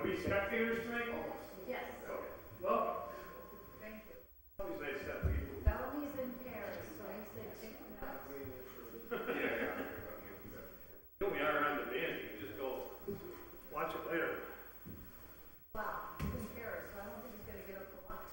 we spectators tonight? Yes. Okay. Welcome. Thank you. Always nice to have people. Bellamy's in Paris, so he said take notes. We are on demand, you can just go watch it later. Wow, he's in Paris, so I don't think he's gonna get up to lunch.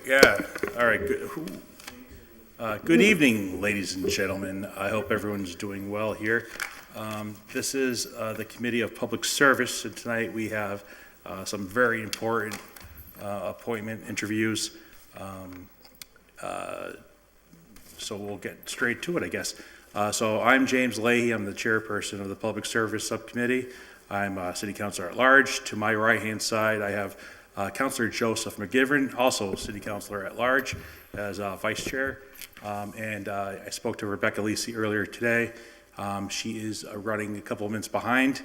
Yeah, all right. Good evening, ladies and gentlemen. I hope everyone's doing well here. This is the Committee of Public Service, and tonight we have some very important appointment interviews. So we'll get straight to it, I guess. So I'm James Leahy. I'm the chairperson of the Public Service Subcommittee. I'm City Councilor at Large. To my right-hand side, I have Councilor Joseph McGivern, also City Councilor at Large, as Vice Chair. And I spoke to Rebecca Lisi earlier today. She is running a couple of minutes behind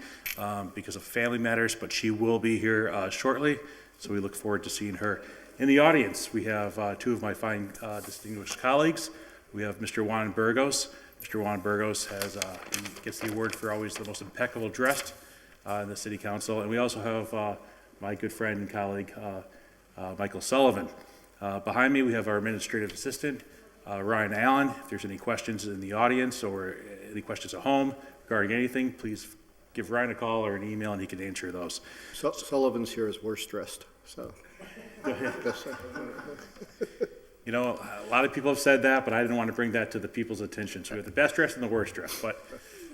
because of family matters, but she will be here shortly. So we look forward to seeing her. In the audience, we have two of my fine distinguished colleagues. We have Mr. Juan Burgos. Mr. Juan Burgos he gets the award for always the most impeccable dressed in the City Council. And we also have my good friend and colleague, Michael Sullivan. Behind me, we have our administrative assistant, Ryan Allen. If there's any questions in the audience or any questions at home regarding anything, please give Ryan a call or an email and he can answer those. Sullivan's here is worse dressed, so. You know, a lot of people have said that, but I didn't want to bring that to the people's attention. So we have the best dressed and the worst dressed. But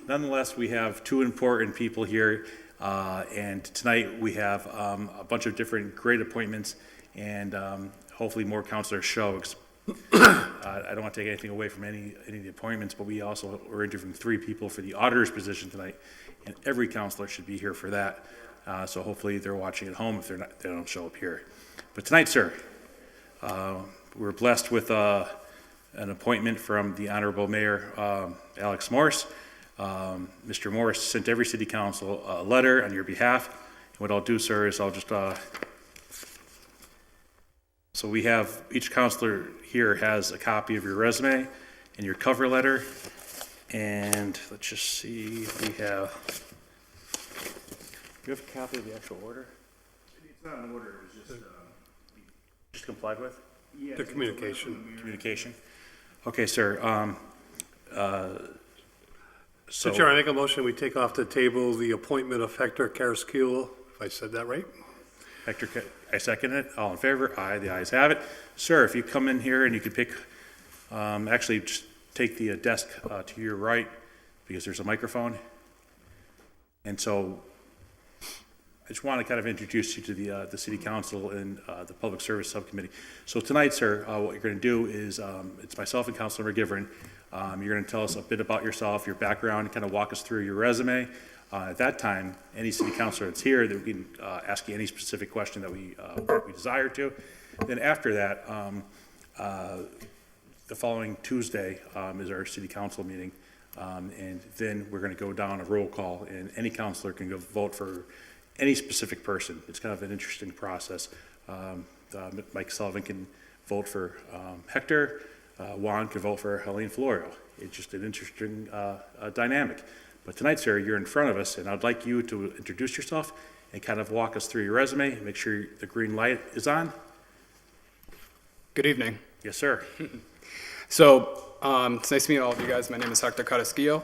nonetheless, we have two important people here. And tonight we have a bunch of different great appointments and hopefully more councilors show. I don't want to take anything away from any of the appointments, but we also are interviewing 3 people for the auditor's position tonight. And every councilor should be here for that. So hopefully they're watching at home if they don't show up here. But tonight, sir, we're blessed with an appointment from the Honorable Mayor Alex Morris. Mr. Morris sent every city council a letter on your behalf. And what I'll do, sir, is I'll just so we have each councilor here has a copy of your resume and your cover letter. And let's just see, we have Do you have a copy of the actual order? It's not an order, it was just, Just complied with? yeah. The communication. Communication? Okay, sir, so. Mr. Chair, I make a motion, we take off the table the appointment of Hector Carrasquillo, if I said that right. Hector, I second it. All in favor? Aye, the ayes have it. Sir, if you come in here and you could pick, actually just take the desk to your right because there's a microphone. And so I just want to kind of introduce you to the City Council and the Public Service Subcommittee. So tonight, sir, what you're going to do is, it's myself and Councilor McGivern. You're going to tell us a bit about yourself, your background, kind of walk us through your resume. At that time, any city councilor that's here, that we can ask you any specific question that we desire to. Then after that, the following Tuesday is our city council meeting. And then we're going to go down a roll call, and any councilor can go vote for any specific person. It's kind of an interesting process. Mike Sullivan can vote for Hector. Juan can vote for Helene Florio. It's just an interesting dynamic. But tonight, sir, you're in front of us, and I'd like you to introduce yourself and kind of walk us through your resume and make sure the green light is on. Good evening. Yes, sir. So, it's nice to meet all of you guys. My name is Hector Carrasquillo.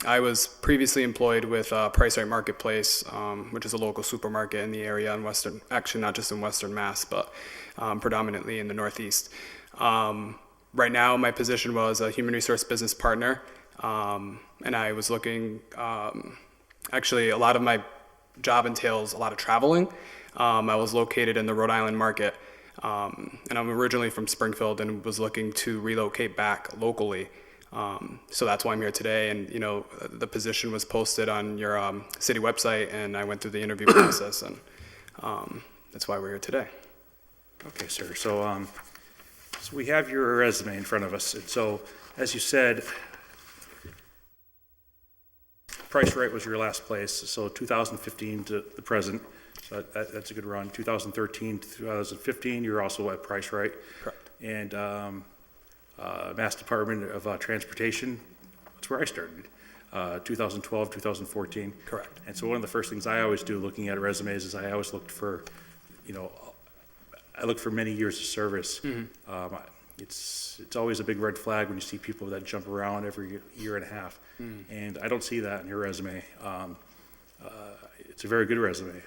I was previously employed with Price Right Marketplace, which is a local supermarket in the area in Western, actually not just in Western Mass, but predominantly in the Northeast. Right now, my position was a human resource business partner. And I was looking, actually a lot of my job entails a lot of traveling. I was located in the Rhode Island market, and I'm originally from Springfield and was looking to relocate back locally. So that's why I'm here today. And, you know, the position was posted on your city website, and I went through the interview process, and that's why we're here today. Okay, sir. So, so we have your resume in front of us. And so, as you said, Price Right was your last place, so 2015 to the present, so that's a good run. 2013 to 2015, you were also at Price Right. Correct. And Mass Department of Transportation, that's where I started, 2012, 2014. Correct. And so one of the first things I always do looking at resumes is I always looked for, you know, I look for many years of service. Mm-hmm. It's always a big red flag when you see people that jump around every year and a half. And I don't see that in your resume. It's a very good resume.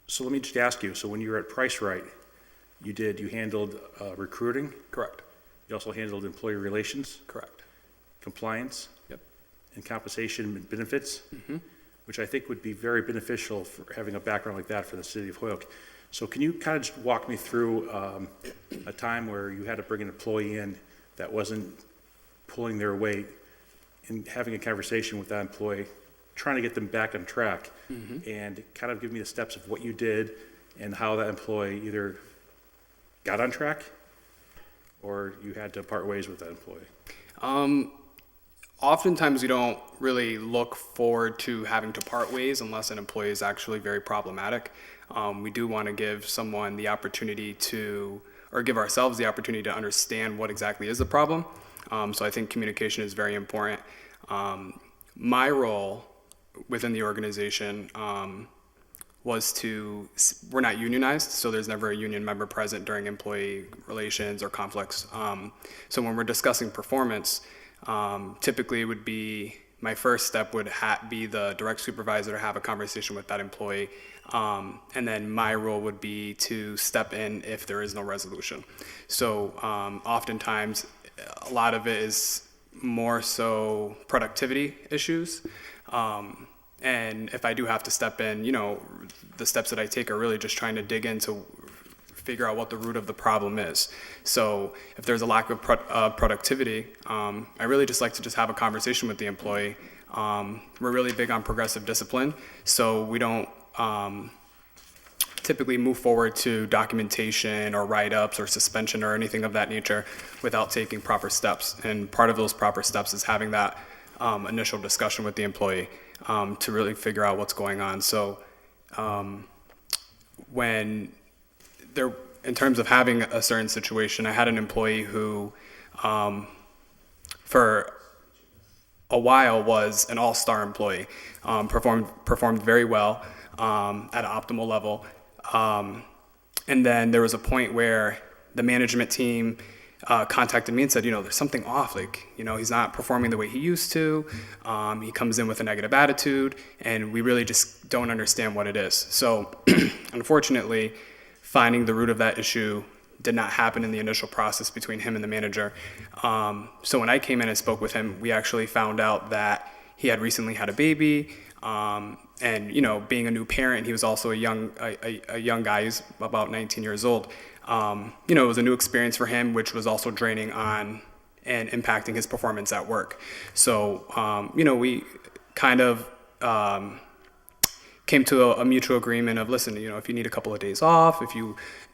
So let me just ask you, so when you were at Price Right, you handled recruiting, Correct. you also handled employee relations, Correct. compliance, Yep. and compensation and benefits, which I think would be very beneficial for having a background like that for the city of Hoyoke. So can you kind of just walk me through a time where you had to bring an employee in that wasn't pulling their weight and having a conversation with that employee, trying to get them back on track, and kind of give me the steps of what you did and how that employee either got on track or you had to part ways with that employee? Oftentimes we don't really look forward to having to part ways unless an employee is actually very problematic. We do want to give someone the opportunity to, or give ourselves the opportunity to understand what exactly is the problem. So I think communication is very important. My role within the organization was we're not unionized, so there's never a union member present during employee relations or conflicts. So when we're discussing performance, typically it would be, my first step would be the direct supervisor to have a conversation with that employee. And then my role would be to step in if there is no resolution. So oftentimes, a lot of it is more so productivity issues. And if I do have to step in, you know, the steps that I take are really just trying to dig into figure out what the root of the problem is. So if there's a lack of productivity, I really just like to just have a conversation with the employee. We're really big on progressive discipline, so we don't typically move forward to documentation or write-ups or suspension or anything of that nature without taking proper steps. And part of those proper steps is having that initial discussion with the employee to really figure out what's going on. So when there, in terms of having a certain situation, I had an employee who, for a while was an all-star employee, performed very well at an optimal level. And then there was a point where the management team contacted me and said, there's something off. Like, he's not performing the way he used to. He comes in with a negative attitude, and we really just don't understand what it is. So, unfortunately, finding the root of that issue did not happen in the initial process between him and the manager. So when I came in and spoke with him, we actually found out that he had recently had a baby. And being a new parent, he was also a young guy. He's about 19 years old. It was a new experience for him, which was also draining on and impacting his performance at work. So, we kind of came to a mutual agreement of, listen, if you need a couple of days off,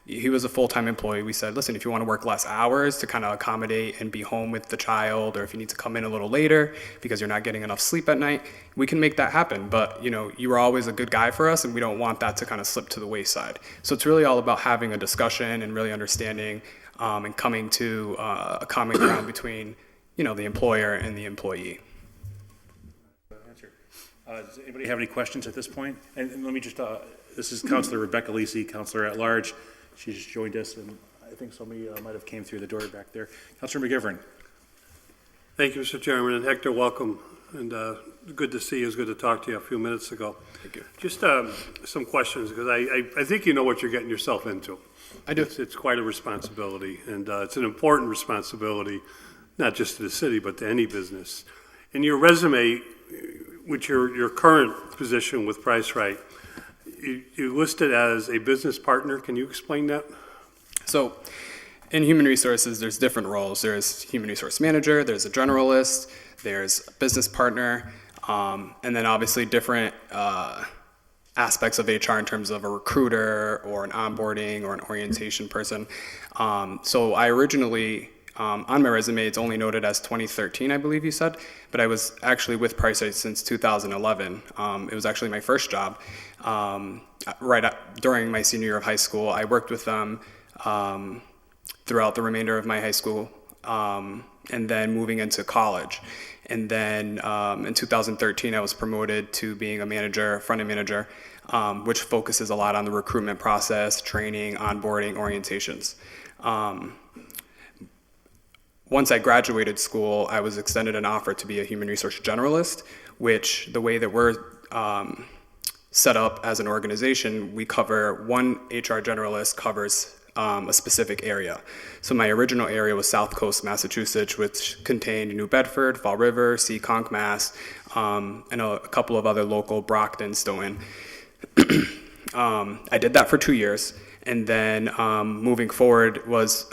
he was a full-time employee, we said, listen, if you want to work less hours to kind of accommodate and be home with the child, or if you need to come in a little later because you're not getting enough sleep at night, we can make that happen. But, you were always a good guy for us, and we don't want that to kind of slip to the wayside. So it's really all about having a discussion and really understanding and coming to a common ground between, the employer and the employee. Does anybody have any questions at this point? And let me just, this is Councilor Rebecca Lisi, Councilor at Large. She just joined us, and I think somebody might have came through the door back there. Councilor McGivern. Thank you, Mr. Chairman, and Hector, welcome, and good to see you. It was good to talk to you a few minutes ago. Thank you. Just some questions, because I think you know what you're getting yourself into. I do. It's quite a responsibility, and it's an important responsibility, not just to the city, but to any business. In your resume, with your current position with Price Right, you listed as a business partner. Can you explain that? So in human resources, there's different roles. There's human resource manager, there's a generalist, there's a business partner, and then obviously different aspects of HR in terms of a recruiter or an onboarding or an orientation person. So I originally, on my resume, it's only noted as 2013, I believe you said, but I was actually with Pricesight since 2011. It was actually my first job. During my senior year of high school, I worked with them throughout the remainder of my high school, and then moving into college. And then in 2013, I was promoted to being a manager, front-end manager, which focuses a lot on the recruitment process, training, onboarding, orientations. Once I graduated school, I was extended an offer to be a human resource generalist, which the way that we're set up as an organization, we cover one HR generalist covers a specific area. So my original area was South Coast, Massachusetts, which contained New Bedford, Fall River, Seekonk, Mass, and a couple of other local, Brockton, Stoughton. I did that for 2 years. And then moving forward was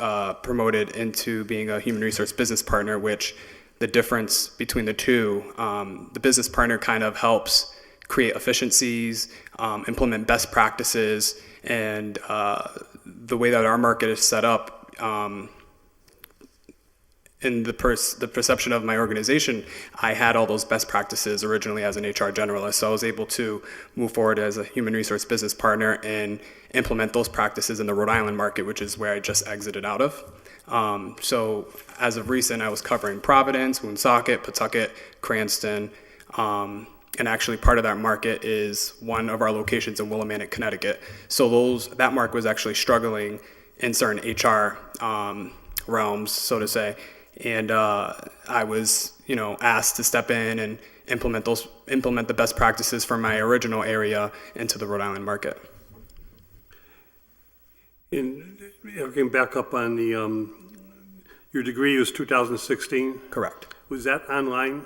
promoted into being a human resource business partner, which the difference between the two, the business partner kind of helps create efficiencies, implement best practices, and the way that our market is set up, in the perception of my organization, I had all those best practices originally as an HR generalist. So I was able to move forward as a human resource business partner and implement those practices in the Rhode Island market, which is where I just exited out of. So as of recent, I was covering Providence, Woonsocket, Pawtucket, Cranston, and actually part of that market is one of our locations in Willimantic, Connecticut. So that market was actually struggling in certain HR realms, so to say. And I was, asked to step in and implement the best practices from my original area into the Rhode Island market. And again, back up on the your degree was 2016. Correct. Was that online?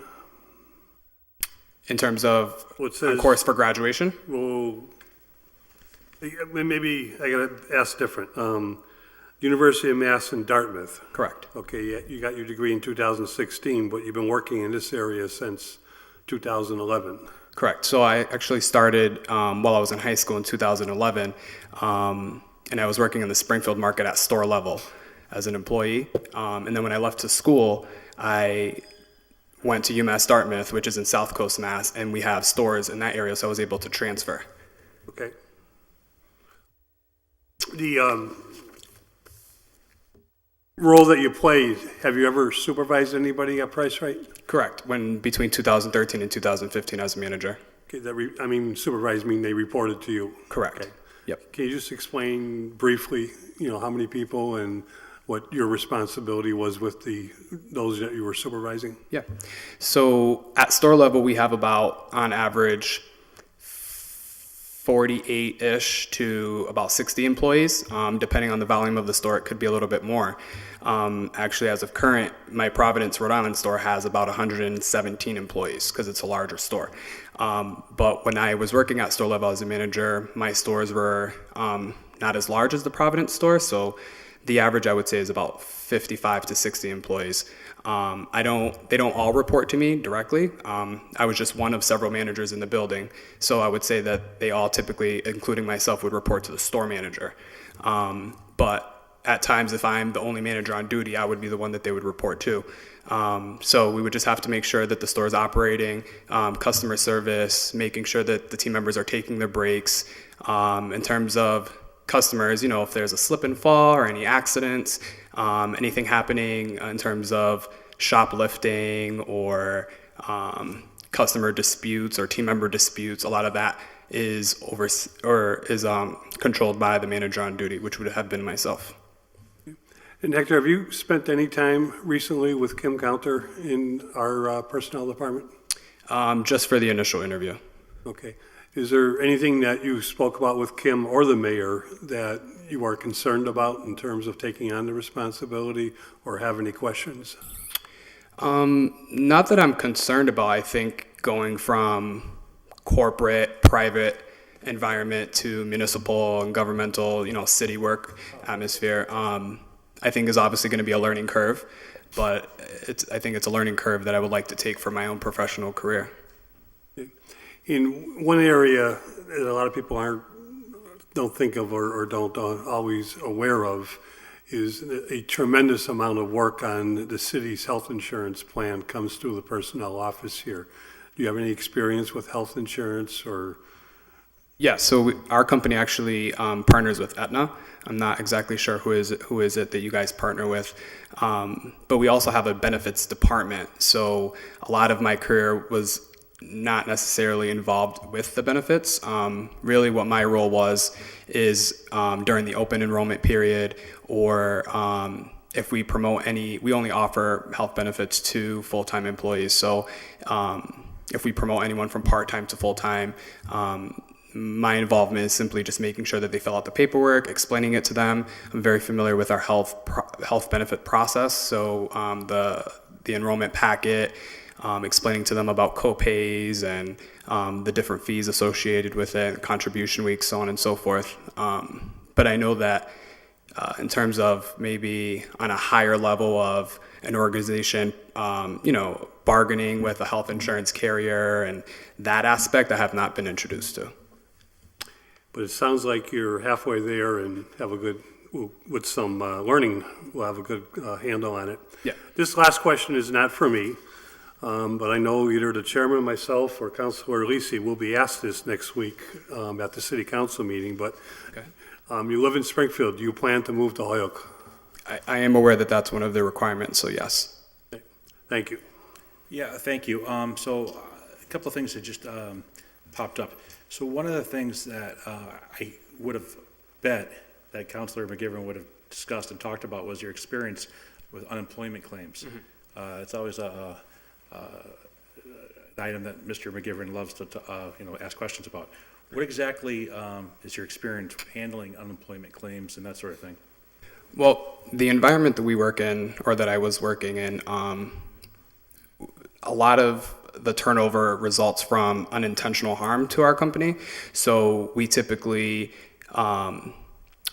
In terms of Well, it says- a course for graduation? Well, maybe I gotta ask different. University of Mass in Dartmouth. Correct. Okay, you got your degree in 2016, but you've been working in this area since 2011. Correct. So I actually started while I was in high school in 2011, and I was working in the Springfield market at store level as an employee. And then when I left to school, I went to UMass Dartmouth, which is in South Coast Mass, and we have stores in that area, so I was able to transfer. Okay. role that you played, have you ever supervised anybody at Price Right? Correct. When between 2013 and 2015 as a manager. Okay, supervised mean they reported to you? Correct. Okay. Yep. Can you just explain briefly, how many people and what your responsibility was with those that you were supervising? Yeah. So at store level, we have about, on average, 48-ish to about 60 employees. Depending on the volume of the store, it could be a little bit more. Actually, as of current, my Providence, Rhode Island store has about 117 employees because it's a larger store. But when I was working at store level as a manager, my stores were not as large as the Providence store, so the average I would say is about 55 to 60 employees. They don't all report to me directly. I was just one of several managers in the building, so I would say that they all typically, including myself, would report to the store manager. But at times, if I'm the only manager on duty, I would be the one that they would report to. So we would just have to make sure that the store is operating, customer service, making sure that the team members are taking their breaks. In terms of customers, if there's a slip and fall or any accidents, anything happening in terms of shoplifting or customer disputes or team member disputes, a lot of that is controlled by the manager on duty, which would have been myself. And Hector, have you spent any time recently with Kim Counter in our personnel department? Just for the initial interview. Okay. Is there anything that you spoke about with Kim or the mayor that you are concerned about in terms of taking on the responsibility or have any questions? Not that I'm concerned about. I think going from corporate, private environment to municipal and governmental, city work atmosphere, I think is obviously going to be a learning curve, but I think it's a learning curve that I would like to take for my own professional career. In one area that a lot of people don't think of or don't always aware of is a tremendous amount of work on the city's health insurance plan comes through the personnel office here. Do you have any experience with health insurance or? Yeah, so our company actually partners with Aetna. I'm not exactly sure who is it that you guys partner with, but we also have a benefits department. So a lot of my career was not necessarily involved with the benefits. Really what my role is during the open enrollment period or if we promote we only offer health benefits to full-time employees. So if we promote anyone from part-time to full-time, my involvement is simply just making sure that they fill out the paperwork, explaining it to them. I'm very familiar with our health benefit process. So the enrollment packet, explaining to them about co-pays and the different fees associated with it, contribution weeks, so on and so forth. But I know that in terms of maybe on a higher level of an organization, bargaining with a health insurance carrier and that aspect I have not been introduced to. But it sounds like you're halfway there and have with some learning, we'll have a good handle on it. Yeah. This last question is not for me. But I know either the chairman, myself, or Councilor Lisi will be asked this next week at the city council meeting. But Okay. You live in Springfield. Do you plan to move to Holyoke? I am aware that that's one of the requirements, so yes. Thank you. Yeah, thank you. So a couple of things that just popped up. So one of the things that I would have bet that Councilor McGivern would have discussed and talked about was your experience with unemployment claims. Mm-hmm. It's always an item that Mr. McGivern loves to ask questions about. What exactly is your experience handling unemployment claims and that sort of thing? Well, the environment that we work in, or that I was working in, a lot of the turnover results from unintentional harm to our company. So we typically,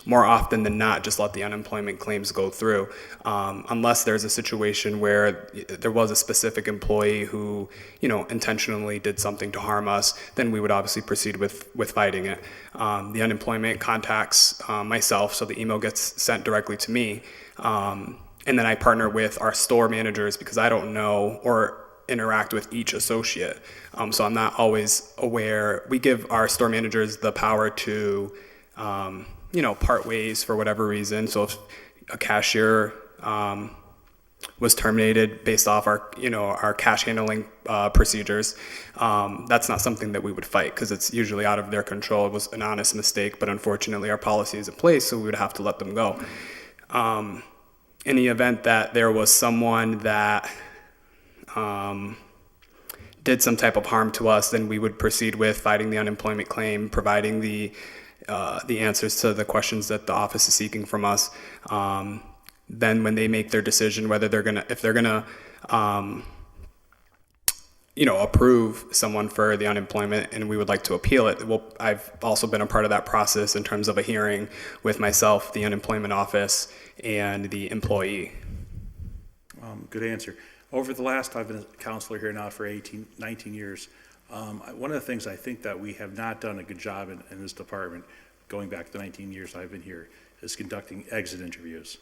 more often than not, just let the unemployment claims go through. Unless there's a situation where there was a specific employee who, intentionally did something to harm us, then we would obviously proceed with fighting it. The unemployment contacts myself, so the email gets sent directly to me. And then I partner with our store managers because I don't know or interact with each associate. So I'm not always aware. We give our store managers the power to, part ways for whatever reason. So if a cashier was terminated based off our cash handling procedures. That's not something that we would fight because it's usually out of their control. It was an honest mistake, but unfortunately our policy is in place, so we would have to let them go. In the event that there was someone that did some type of harm to us, then we would proceed with fighting the unemployment claim, providing the answers to the questions that the office is seeking from us. Then when they make their decision whether if they're gonna approve someone for the unemployment and we would like to appeal it, well, I've also been a part of that process in terms of a hearing with myself, the unemployment office, and the employee. Good answer. Over the last, I've been a counselor here now for 19 years. One of the things I think that we have not done a good job in this department, going back the 19 years I've been here, is conducting exit interviews.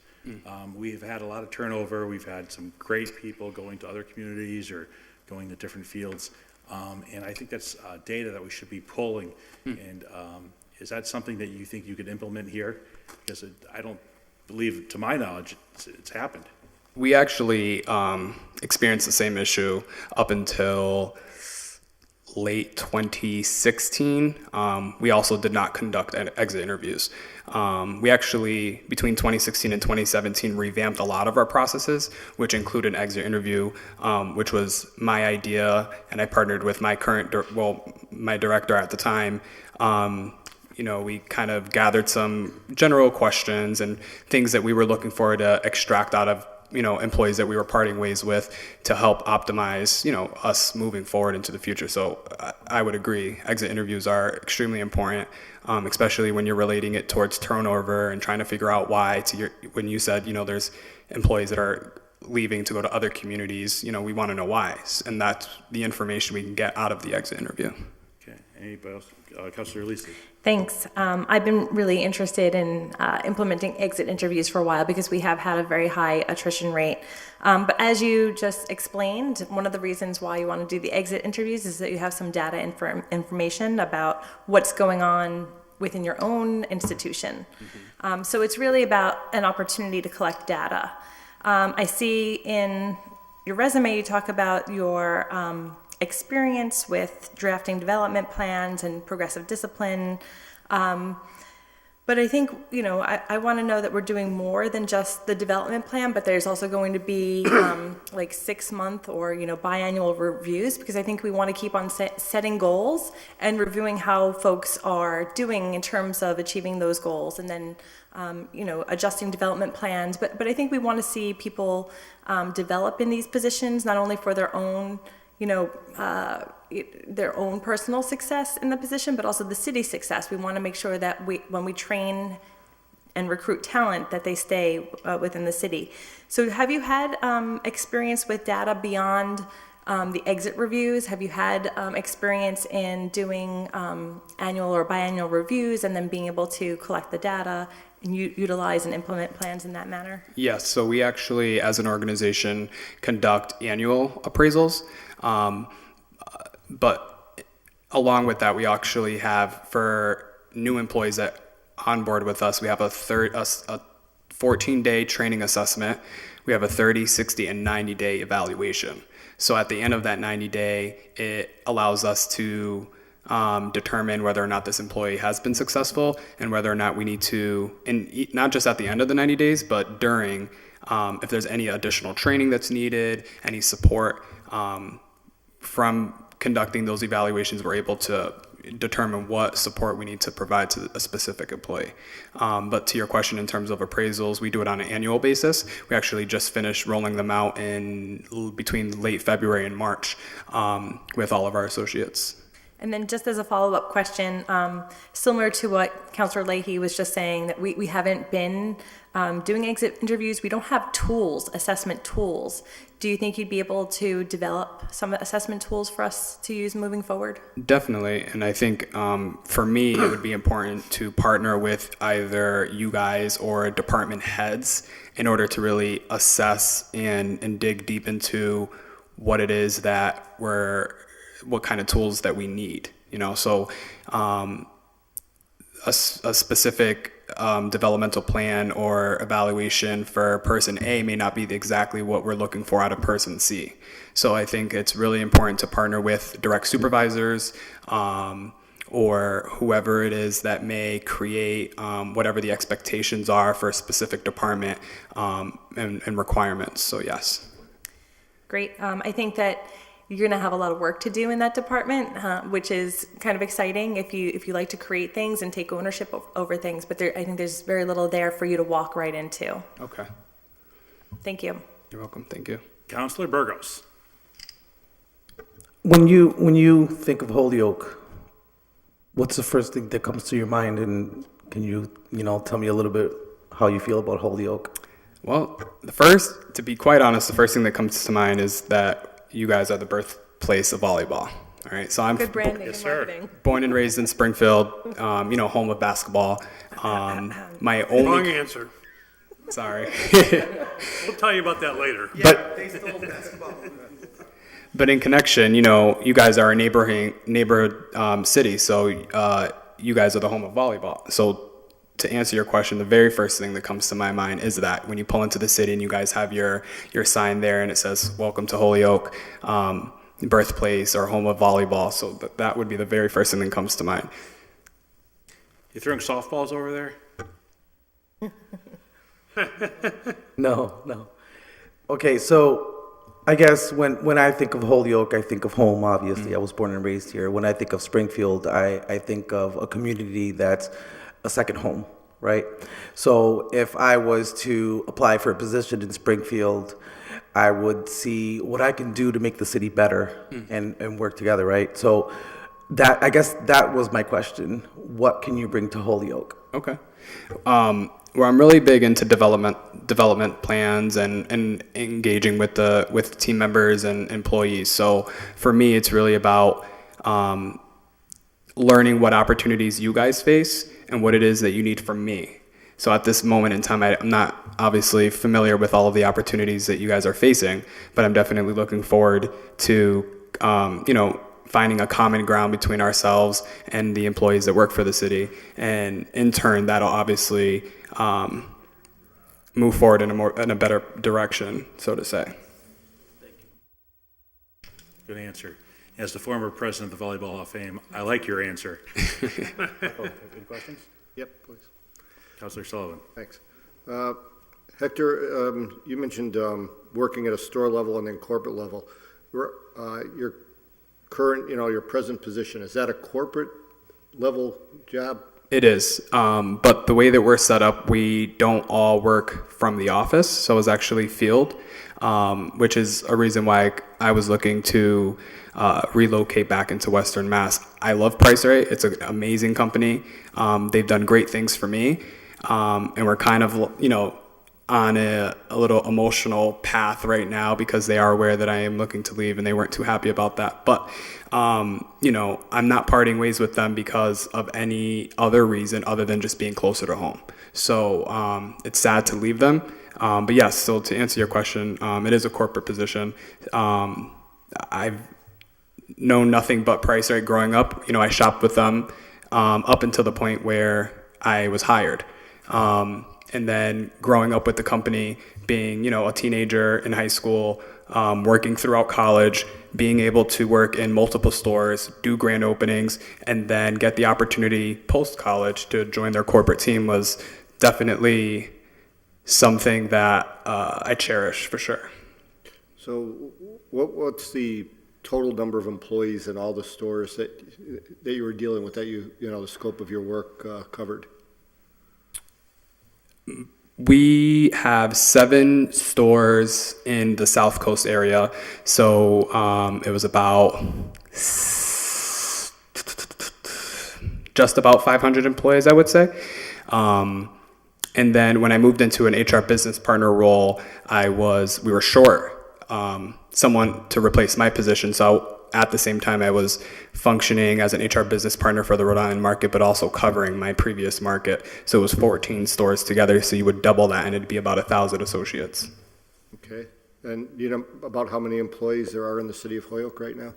We've had a lot of turnover. We've had some great people going to other communities or going to different fields. And I think that's data that we should be pulling. And is that something that you think you could implement here? Because I don't believe, to my knowledge, it's happened. We actually experienced the same issue up until late 2016. We also did not conduct exit interviews. We actually, between 2016 and 2017, revamped a lot of our processes, which include an exit interview, which was my idea, and I partnered with my my director at the time. We kind of gathered some general questions and things that we were looking for to extract out of employees that we were parting ways with to help optimize, us moving forward into the future. So I would agree. Exit interviews are extremely important, especially when you're relating it towards turnover and trying to figure out why. When you said, there's employees that are leaving to go to other communities, we want to know why. And that's the information we can get out of the exit interview. Okay. Anybody else? Councilor Lisi. Thanks. I've been really interested in implementing exit interviews for a while because we have had a very high attrition rate. But as you just explained, one of the reasons why you want to do the exit interviews is that you have some data information about what's going on within your own institution. Mm-hmm. So it's really about an opportunity to collect data. I see in your resume you talk about your experience with drafting development plans and progressive discipline. But I think, I want to know that we're doing more than just the development plan, but there's also going to be like 6-month or, biannual reviews, because I think we want to keep on setting goals and reviewing how folks are doing in terms of achieving those goals, and then, adjusting development plans. But I think we want to see people develop in these positions, not only for their own their own personal success in the position, but also the city's success. We want to make sure that when we train and recruit talent, that they stay within the city. So have you had experience with data beyond the exit reviews? Have you had experience in doing annual or biannual reviews and then being able to collect the data and utilize and implement plans in that manner? Yes, so we actually, as an organization, conduct annual appraisals. But along with that, we actually have, for new employees that onboard with us, we have a 14-day training assessment. We have a 30, 60, and 90-day evaluation. So at the end of that 90-day, it allows us to determine whether or not this employee has been successful and whether or not we need to, and not just at the end of the 90 days, but during, if there's any additional training that's needed, any support. From conducting those evaluations, we're able to determine what support we need to provide to a specific employee. But to your question, in terms of appraisals, we do it on an annual basis. We actually just finished rolling them out between late February and March with all of our associates. And then just as a follow-up question, similar to what Councilor Leahy was just saying, that we haven't been doing exit interviews. We don't have tools, assessment tools. Do you think you'd be able to develop some assessment tools for us to use moving forward? Definitely. And I think for me, it would be important to partner with either you guys or department heads in order to really assess and dig deep into what it is that what kind of tools that we need, So a specific developmental plan or evaluation for person A may not be exactly what we're looking for out of person C. So I think it's really important to partner with direct supervisors or whoever it is that may create whatever the expectations are for a specific department and requirements. So yes. Great. I think that you're going to have a lot of work to do in that department, which is kind of exciting if you like to create things and take ownership over things. But I think there's very little there for you to walk right into. Okay. Thank you. You're welcome. Thank you. Counselor Burgos. When you think of Holyoke, what's the first thing that comes to your mind? And can you tell me a little bit how you feel about Holyoke? Well, to be quite honest, the first thing that comes to mind is that you guys are the birthplace of volleyball. All right, so I'm Good branding and sir. marketing. born and raised in Springfield, home of basketball. My Wrong only, answer. sorry, We'll tell you about that later. but in connection, you guys are a neighborhood city, so you guys are the home of volleyball. So to answer your question, the very first thing that comes to my mind is that when you pull into the city and you guys have your sign there and it says "Welcome to Holyoke," birthplace or home of volleyball. So that would be the very first thing that comes to mind. You throwing softballs over there? No. Okay, so I guess when I think of Holyoke, I think of home, obviously. I was born and raised here. When I think of Springfield, I think of a community that's a second home, right? So if I was to apply for a position in Springfield, I would see what I can do to make the city better and work together, right? So I guess that was my question. What can you bring to Holyoke? Okay. Where I'm really big into development plans and engaging with team members and employees. So for me, it's really about learning what opportunities you guys face and what it is that you need from me. So at this moment in time, I'm not obviously familiar with all of the opportunities that you guys are facing, but I'm definitely looking forward to, finding a common ground between ourselves and the employees that work for the city. And in turn, that'll obviously move forward in a better direction, so to say. Good answer. As the former president of the Volleyball Hall of Fame, I like your answer. Any questions? Yep, please. Counselor Sullivan. Thanks. Hector, you mentioned working at a store level and then corporate level. Your current, your present position, is that a corporate level job? It is, but the way that we're set up, we don't all work from the office, so it's actually field, which is a reason why I was looking to relocate back into Western Mass. I love PriceRite. It's an amazing company. They've done great things for me, and we're kind of, on a little emotional path right now because they are aware that I am looking to leave and they weren't too happy about that. But, I'm not parting ways with them because of any other reason other than just being closer to home. So it's sad to leave them. But yes, so to answer your question, it is a corporate position. I've known nothing but PriceRite growing up. I shopped with them up until the point where I was hired. And then growing up with the company, being, a teenager in high school, working throughout college, being able to work in multiple stores, do grand openings, and then get the opportunity post-college to join their corporate team was definitely something that I cherish for sure. So what's the total number of employees in all the stores that you were dealing with, that the scope of your work covered? We have 7 stores in the South Coast area, so it was about just about 500 employees, I would say. And then when I moved into an HR business partner role, we were short someone to replace my position. So at the same time, I was functioning as an HR business partner for the Rhode Island market, but also covering my previous market. So it was 14 stores together. So you would double that, and it'd be about 1,000 associates. Okay. And you know about how many employees there are in the city of Holyoke right now?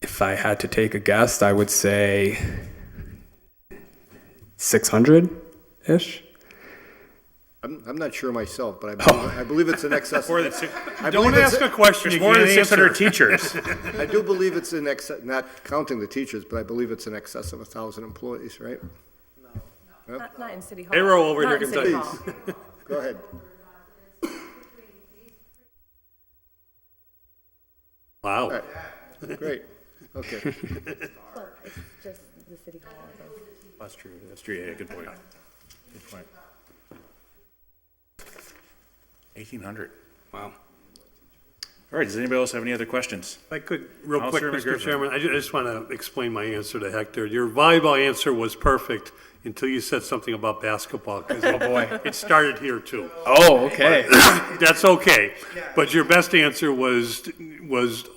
If I had to take a guess, I would say 600-ish. I'm not sure myself, but I believe it's in excess. More than six, I Don't believe it's- ask a question there's you more than can't 600 answer. teachers. I do believe it's in excess, not counting the teachers, but I believe it's in excess of 1,000 employees, right? Not in City Hall. Payroll over Not here in can City tell Hall. Go ahead. Wow. All right. Great. Okay. Well, it's just the City Hall. That's true, yeah, good point. Good point. 1,800. Wow. All right, does anybody else have any other questions? If I could, real quick, Councilor Mr. McGriffin. Chairman, I just want to explain my answer to Hector. Your volleyball answer was perfect until you said something about basketball, because it started here too. Oh, okay. That's okay. But your best answer was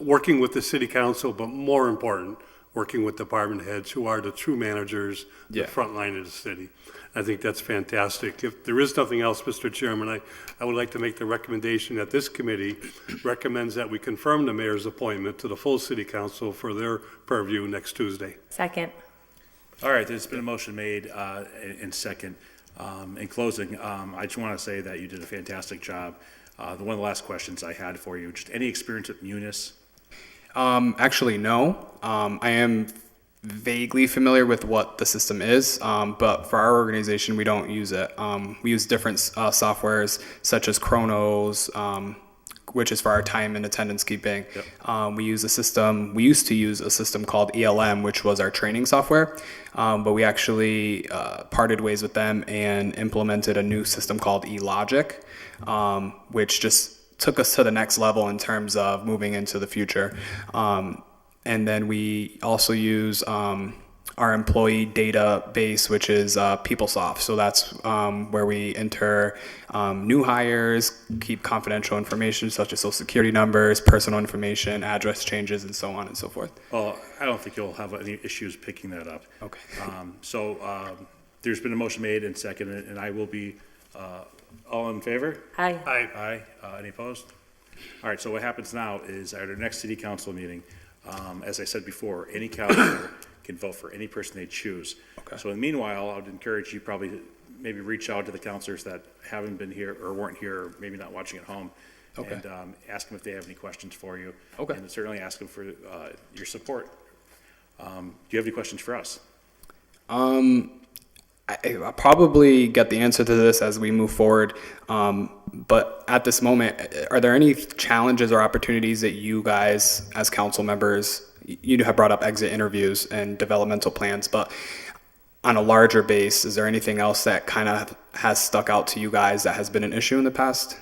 working with the city council, but more important, working with department heads who are the true managers, the Yeah. front line of the city. I think that's fantastic. If there is nothing else, Mr. Chairman, I would like to make the recommendation that this committee recommends that we confirm the mayor's appointment to the full city council for their purview next Tuesday. Second. All right, there's been a motion made in second. In closing, I just want to say that you did a fantastic job. One of the last questions I had for you, just any experience with Munis? Actually, no. I am vaguely familiar with what the system is, but for our organization, we don't use it. We use different softwares such as Chronos, which is for our time and attendance keeping. We use a system. We used to use a system called ELM, which was our training software, but we actually parted ways with them and implemented a new system called eLogic, which just took us to the next level in terms of moving into the future. And then we also use our employee database, which is PeopleSoft. So that's where we enter new hires, keep confidential information such as social security numbers, personal information, address changes, and so on and so forth. Well, I don't think you'll have any issues picking that up. Okay. There's been a motion made and seconded, and I will be, all in favor? Aye. Aye. Any opposed? All right, so what happens now is at our next city council meeting, as I said before, any councilor can vote for any person they choose. Okay. So in the meanwhile, I would encourage you probably to maybe reach out to the councilors that haven't been here or weren't here, or maybe not watching at home. Okay. And ask them if they have any questions for you. Okay. And certainly ask them for your support. Do you have any questions for us? I'll probably get the answer to this as we move forward. But at this moment, are there any challenges or opportunities that you guys, as council members, you have brought up exit interviews and developmental plans, but on a larger base, is there anything else that kind of has stuck out to you guys that has been an issue in the past?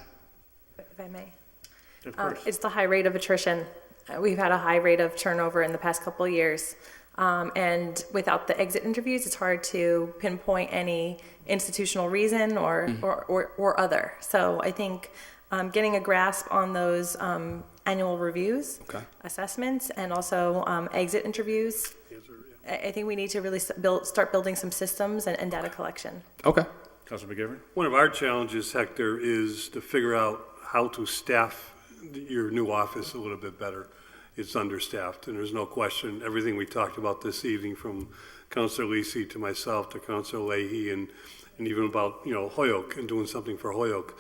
If I may. Of course. It's the high rate of attrition. We've had a high rate of turnover in the past couple of years. And without the exit interviews, it's hard to pinpoint any institutional reason or other. So I think getting a grasp on those annual reviews, Okay. assessments, and also exit interviews, I think we need to really start building some systems and data collection. Okay. Councilor McGivern? One of our challenges, Hector, is to figure out how to staff your new office a little bit better. It's understaffed, and there's no question, everything we talked about this evening, from Councilor Lisi to myself to Councilor Leahy, and even about, Hoyoke and doing something for Hoyoke,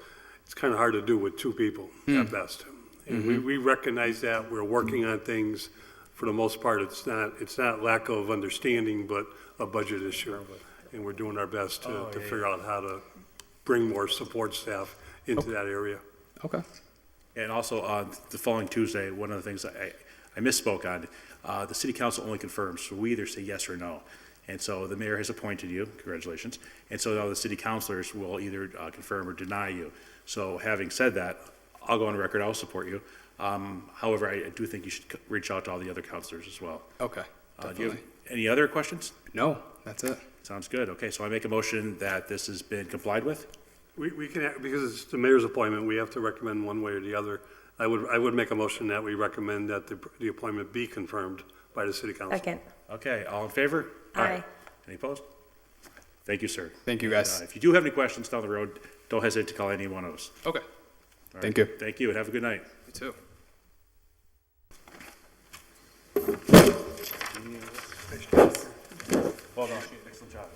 it's kind of hard to do with two people at best. And we recognize that. We're working on things. For the most part, it's not lack of understanding, but a budget issue. And we're doing our best to figure out how to bring more support staff into that area. Okay. And also, the following Tuesday, one of the things I misspoke on, the city council only confirms, so we either say yes or no. And so the mayor has appointed you, congratulations, and so now the city councilors will either confirm or deny you. So having said that, I'll go on record, I'll support you. However, I do think you should reach out to all the other councilors as well. Okay. Do you have Definitely. any other questions? No, that's it. Sounds good. Okay, so I make a motion that this has been complied with. We can, because it's the mayor's appointment, we have to recommend one way or the other. I would make a motion that we recommend that the appointment be confirmed by the city council. Second. Okay, all in favor? Aye. Any opposed? Thank you, sir. Thank you, guys. And, if you do have any questions down the road, don't hesitate to call any one of us. Okay. All Thank right. you. Thank you, and have a good night. You too. Well done. Excellent job.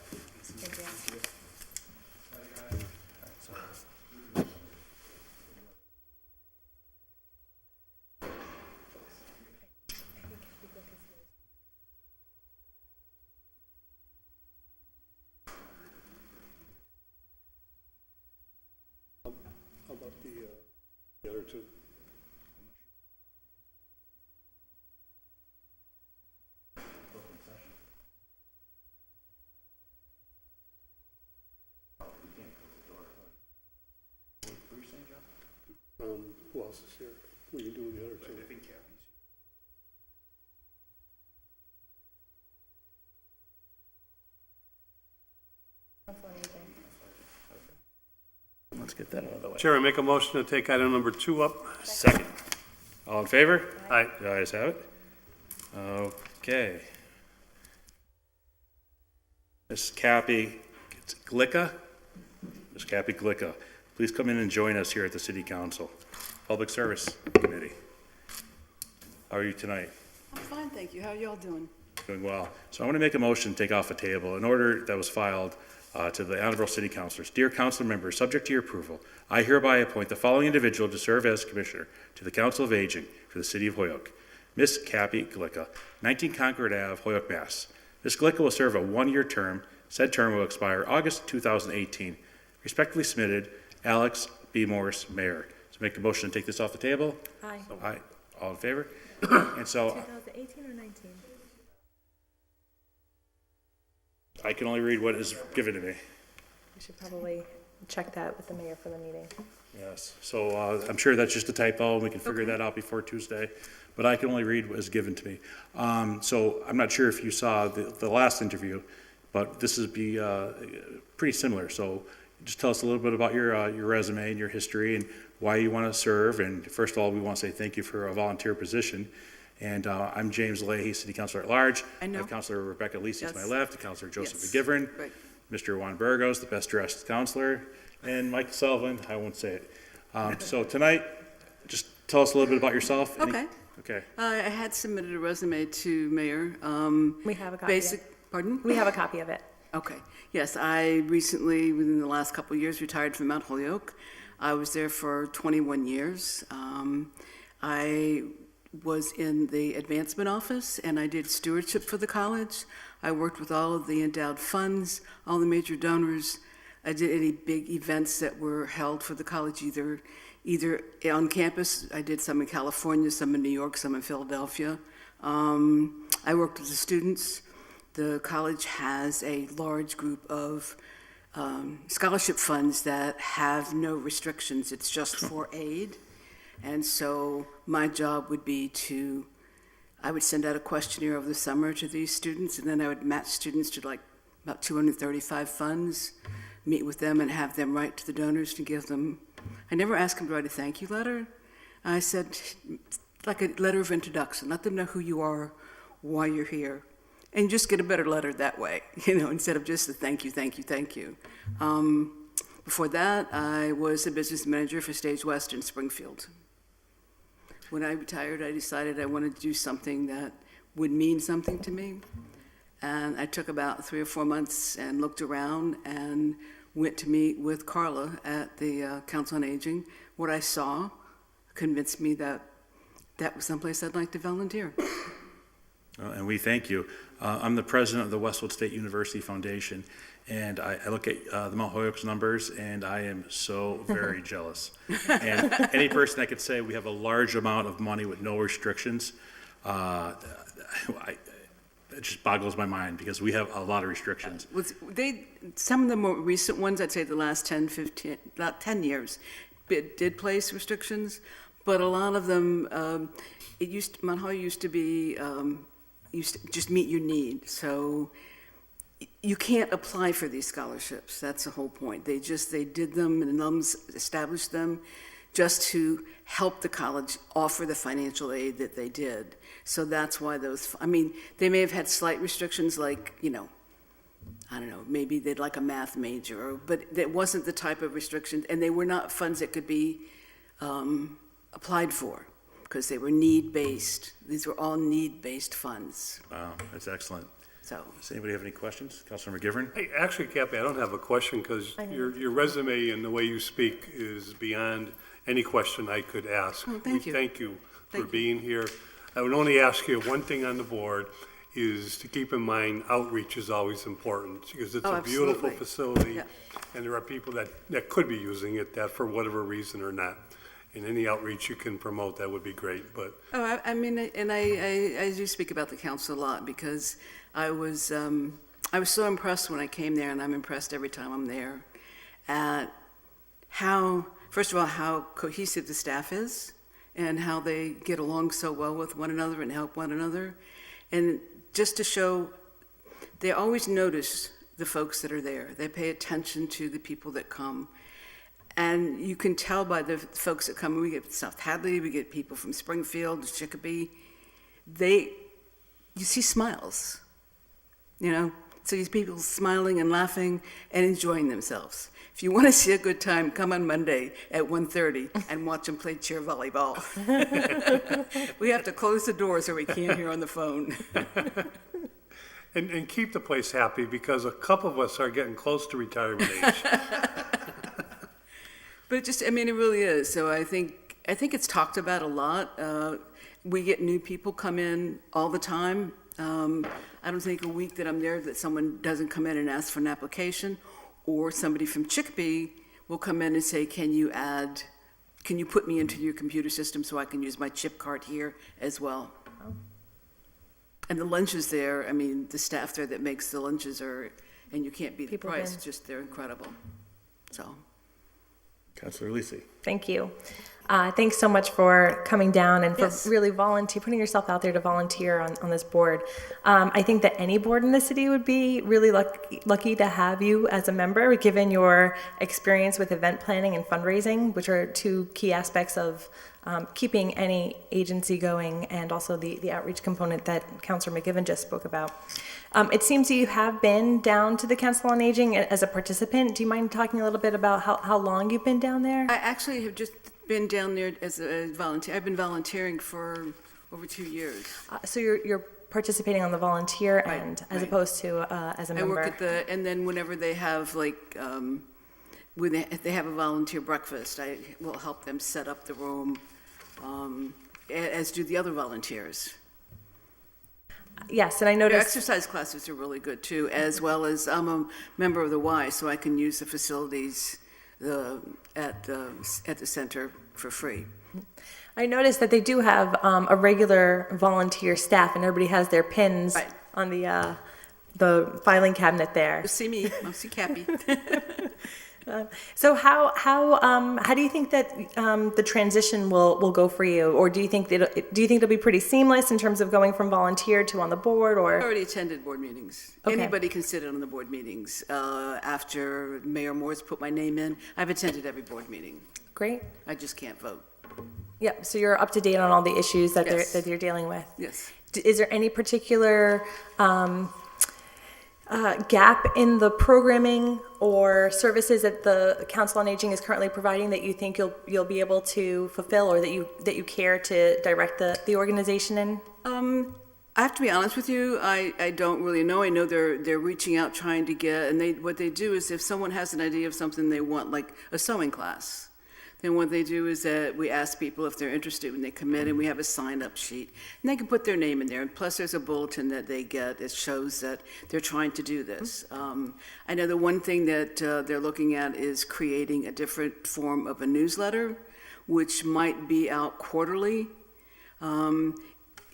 How about the other two? Who else is here? We can do the other two. I think Let's get that out of the way. Chair, I make a motion to take item number 2 up. Second. All in favor? Aye. The ayes have it. Okay. Ms. Cappy Glicka? Ms. Cappy Glicka, please come in and join us here at the City Council. Public Service Committee. How are you tonight? I'm fine, thank you. How are y'all doing? Doing well. So I want to make a motion to take off a table an order that was filed to the Attleboro City Councilors. Dear council members, subject to your approval, I hereby appoint the following individual to serve as commissioner to the Council of Aging for the City of Holyoke. Ms. Cappy Glicka, 19 Concord Ave, Holyoke, Mass. Ms. Glicka will serve a one-year term. Said term will expire August 2018. Respectfully submitted, Alex B. Morris, Mayor. So make a motion to take this off the table. Aye. Aye. All in favor? And so 2018 or 19? I can only read what is given to me. We should probably check that with the mayor for the meeting. Yes, so I'm sure that's just a typo, and we can figure that out before Tuesday, but I can only read what is given to me. So I'm not sure if you saw the last interview, but this would be pretty similar. So just tell us a little bit about your resume and your history and why you want to serve. And first of all, we want to say thank you for a volunteer position. And I'm James Leahy, City Councilor at Large. I know. have Councilor Rebecca Lisi to my Yes. left, Councilor Joseph Yes. McGivern, Right. Mr. Juan Burgos, the best dressed counselor, and Mike Sullivan, I won't say it. So tonight, just tell us a little bit about yourself. Okay. Okay. I had submitted a resume to Mayor. We have a copy. Pardon? We have a copy of it. Okay. Yes, I recently, within the last couple of years, retired from Mount Holyoke. I was there for 21 years. I was in the advancement office, and I did stewardship for the college. I worked with all of the endowed funds, all the major donors. I did any big events that were held for the college, either on campus. I did some in California, some in New York, some in Philadelphia. I worked with the students. The college has a large group of scholarship funds that have no restrictions. It's just for aid. And so my job would be I would send out a questionnaire over the summer to these students, and then I would match students to like about 235 funds, meet with them and have them write to the donors to give them. I never asked them to write a thank you letter. I said, like a letter of introduction, let them know who you are, why you're here, and just get a better letter that way, instead of just a thank you, thank you, thank you. Before that, I was a business manager for Stage West in Springfield. When I retired, I decided I wanted to do something that would mean something to me. And I took about 3 or 4 months and looked around and went to meet with Carla at the Council on Aging. What I saw convinced me that that was someplace I'd like to volunteer. And we thank you. I'm the president of the Westwood State University Foundation, and I look at the Mount Holyoke's numbers, and I am so very jealous. And any person that could say we have a large amount of money with no restrictions, it just boggles my mind because we have a lot of restrictions. Some of the more recent ones, I'd say the last 10, 15, about 10 years, did place restrictions, but a lot of them, Mount Holyoke used to be, used to just meet your need. So you can't apply for these scholarships. That's the whole point. They did them, and alums established them just to help the college offer the financial aid that they did. So that's why they may have had slight restrictions like, I don't know, maybe they'd like a math major, but it wasn't the type of restriction, and they were not funds that could be applied for because they were need-based. These were all need-based funds. Wow, that's excellent. So, Does anybody have any questions? Councilor McGivern? Hey, actually, Kathy, I don't have a question because your resume and the way you speak is beyond any question I could ask. Oh, thank you. We thank you for Thank you. being here. I would only ask you one thing on the board is to keep in mind outreach is always important because it's Oh, a beautiful absolutely. facility. Yeah. And there are people that could be using it that for whatever reason or not. And any outreach you can promote, that would be great, but oh, I mean, and I do speak about the council a lot because I was so impressed when I came there, and I'm impressed every time I'm there, at how, first of all, how cohesive the staff is and how they get along so well with one another and help one another. And just to show, they always notice the folks that are there. They pay attention to the people that come. And you can tell by the folks that come, we get South Hadley, we get people from Springfield, Chicopee. You see smiles, you know? So these people smiling and laughing and enjoying themselves. If you want to see a good time, come on Monday at 1:30 and watch them play chair volleyball. We have to close the doors so we can't hear on the phone. and keep the place happy because a couple of us are getting close to retirement age. But it just, I mean, it really is. So I think it's talked about a lot. We get new people come in all the time. I don't think a week that I'm there that someone doesn't come in and ask for an application, or somebody from Chicopee will come in and say, can you put me into your computer system so I can use my chip card here as well? And the lunches there, I mean, the staff there that makes the lunches and you can't beat the People price, been- just they're incredible. So. Councilor Lisi? Thank you. Thanks so much for coming down and for Yes. really putting yourself out there to volunteer on this board. I think that any board in the city would be really lucky to have you as a member, given your experience with event planning and fundraising, which are two key aspects of keeping any agency going, and also the outreach component that Councilor McGivern just spoke about. It seems you have been down to the Council on Aging as a participant. Do you mind talking a little bit about how long you've been down there? I actually have just been down there as a volunteer. I've been volunteering for over 2 years. So you're participating on the volunteer Right, end as right. opposed to as a I member. work and then whenever they have if they have a volunteer breakfast, I will help them set up the room, as do the other volunteers. Yes, and I Their noticed. exercise classes are really good too, as well as I'm a member of the Y, so I can use the facilities at the center for free. I noticed that they do have a regular volunteer staff, and everybody has their pins Right. on the filing cabinet there. You'll see me, I'll see Cappy. So how do you think that the transition will go for you, or do you think it'll be pretty seamless in terms of going from volunteer to on the board, I or? already attended board meetings. Okay. Anybody can sit in on the board meetings. After Mayor Moore's put my name in, I've attended every board meeting. Great. I just can't vote. Yep. So you're up to date on all the issues that Yes. you're dealing with. Yes. Is there any particular gap in the programming or services that the Council on Aging is currently providing that you think you'll be able to fulfill, or that you care to direct the organization in? I have to be honest with you, I don't really know. I know they're reaching out, trying to get, and what they do is if someone has an idea of something they want, like a sewing class, then what they do is that we ask people if they're interested when they come in, and we have a sign-up sheet. And they can put their name in there, and plus there's a bulletin that they get that shows that they're trying to do this. I know the one thing that they're looking at is creating a different form of a newsletter, which might be out quarterly.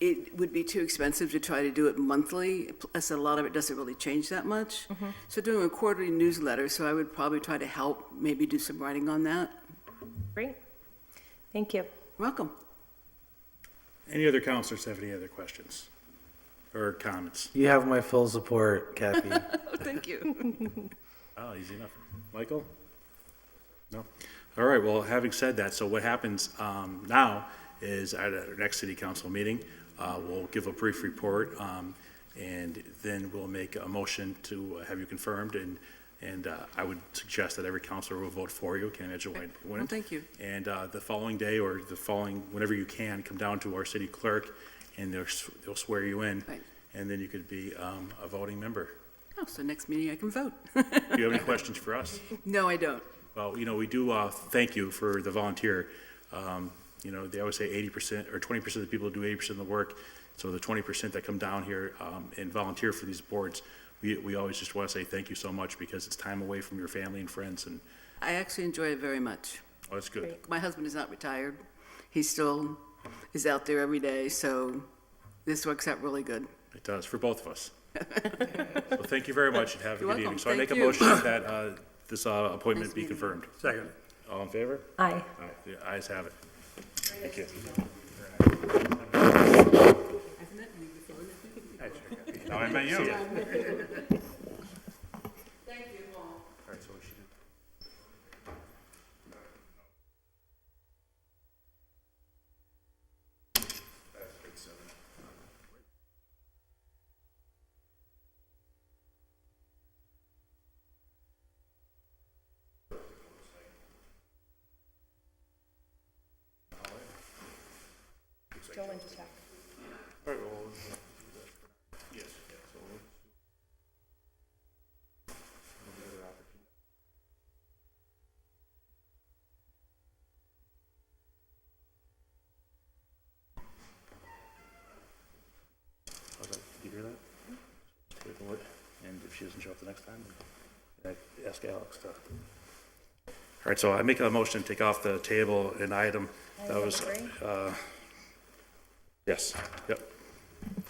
It would be too expensive to try to do it monthly, plus a lot of it doesn't really change that much. So doing a quarterly newsletter, so I would probably try to help, maybe do some writing on that. Great. Thank you. Welcome. Any other councilors have any other questions or comments? You have my full support, Kathy. Oh, thank you. Oh, easy enough. Michael? No? All right, well, having said that, so what happens now is at our next city council meeting, we'll give a brief report, and then we'll make a motion to have you confirmed, and I would suggest that every councilor will vote for you. Can't imagine why you Well, wouldn't. thank you. And the following day or whenever you can, come down to our city clerk, and they'll swear you in. Right. and then you could be a voting member. Oh, so next meeting I can vote. Do you have any questions for us? No, I don't. Well, we do thank you for the volunteer. They always say 80% or 20% of the people do 80% of the work. So the 20% that come down here and volunteer for these boards, we always just want to say thank you so much, because it's time away from your family and friends, and I actually enjoy it very much. that's good. My husband is not retired. He still is out there every day, so this works out really good. It does, for both of us. So thank you very much, and have a You're good welcome. evening. So I Thank make a you. motion that this appointment Nice be meeting you. confirmed. Second. All in favor? Aye. Aye, the ayes have it. Thank you. Now I met you. Thank you all. All right, so we should. All right, well, yes, yeah, so. Did you hear that? Wait for it, and if she doesn't show up the next time, then I ask Alex to. All right, so I make a motion to take off the table an item that was, yes, yep.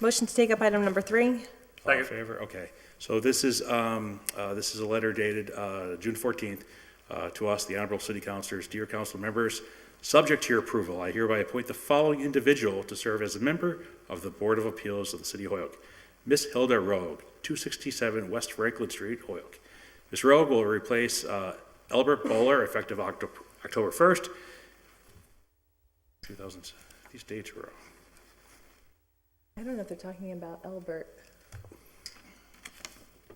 Motion to take up item number 3. All in favor? Okay. So this is a letter dated June 14th to us, the Honorable City Councilors. Dear council members, subject to your approval, I hereby appoint the following individual to serve as a member of the Board of Appeals of the City of Holyoke. Miss Hilda Rogue, 267 West Franklin Street, Holyoke. Ms. Rogue will replace Albert Bowler effective October 1st, 2000. These dates were. I don't know if they're talking about Albert.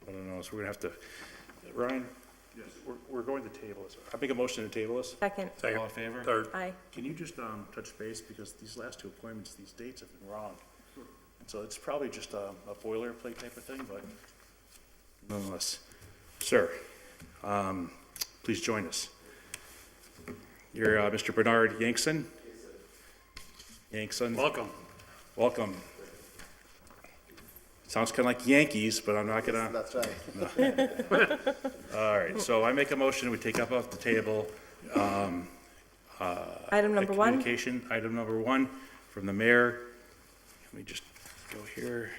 I don't know, so we're gonna have to, Ryan? Yes. We're going to table this. I make a motion to table this. Second. Second. All in favor? Third. Aye. Can you just touch base, because these last two appointments, these dates have been wrong. And so it's probably just a boilerplate type of thing, but nonetheless. Sir, please join us. You're Mr. Bernard Yankson? Yankson? Welcome. Welcome. Sounds kind of like Yankees, but I'm not gonna. That's right. All right, so I make a motion, we take up off the table. Item number 1. Communication, item number 1 from the mayor. Let me just go here.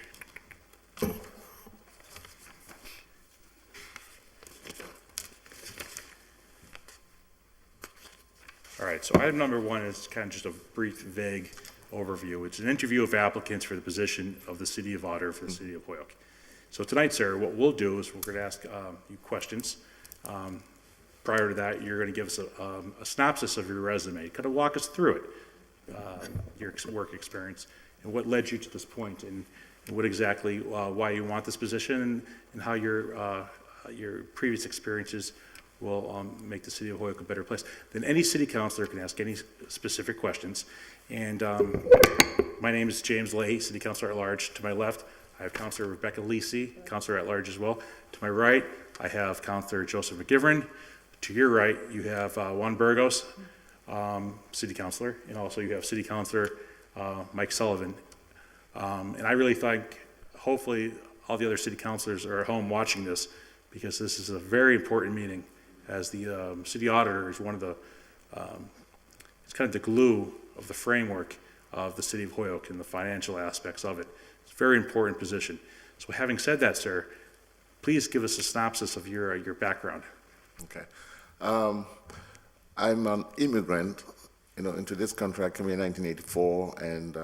All right, so item number 1 is kind of just a brief, vague overview. It's an interview of applicants for the position of the city of Otter for the city of Holyoke. So tonight, sir, what we'll do is we're going to ask you questions. Prior to that, you're going to give us a synopsis of your resume, kind of walk us through it, your work experience, and what led you to this point, and what exactly, why you want this position, and how your previous experiences will make the city of Holyoke a better place. Then any city councilor can ask any specific questions. And my name is James Leahy, city councilor at large. To my left, I have Councilor Rebecca Lisi, councilor at large as well. To my right, I have Councilor Joseph McGivern. To your right, you have Juan Burgos, city councilor, and also you have city councilor Mike Sullivan. And I really think, hopefully, all the other city councilors are at home watching this, because this is a very important meeting, as the city auditor is one of the, it's kind of the glue of the framework of the city of Holyoke and the financial aspects of it. It's a very important position. So having said that, sir, please give us a synopsis of your background. Okay. I'm an immigrant, into this country. I came in 1984, and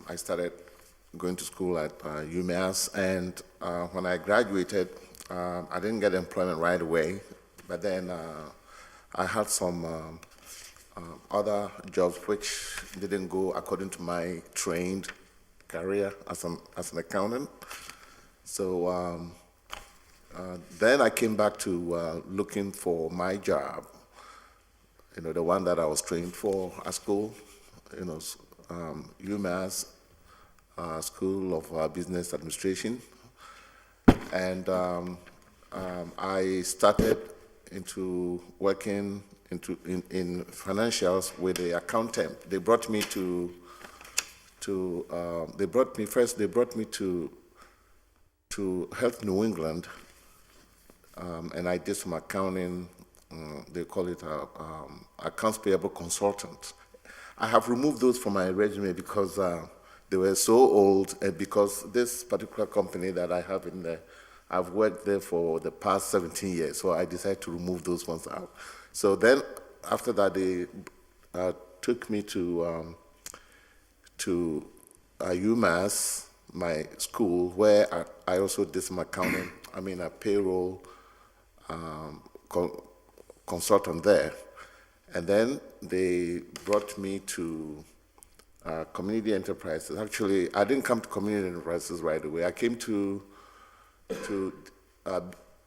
I started going to school at UMass. And when I graduated, I didn't get employment right away, but then I had some other jobs which didn't go according to my trained career as an accountant. So then I came back to looking for my job, the one that I was trained for at school, UMass, School of Business Administration. And I started into working in financials with the accountant. They brought me to Health New England, and I did some accounting. They call it accounts payable consultant. I have removed those from my resume because they were so old, and because this particular company that I have in there, I've worked there for the past 17 years, so I decided to remove those ones out. So then, after that, they took me to UMass, my school, where I also did some accounting. I mean, a payroll consultant there. And then they brought me to community enterprises. Actually, I didn't come to community enterprises right away. I came to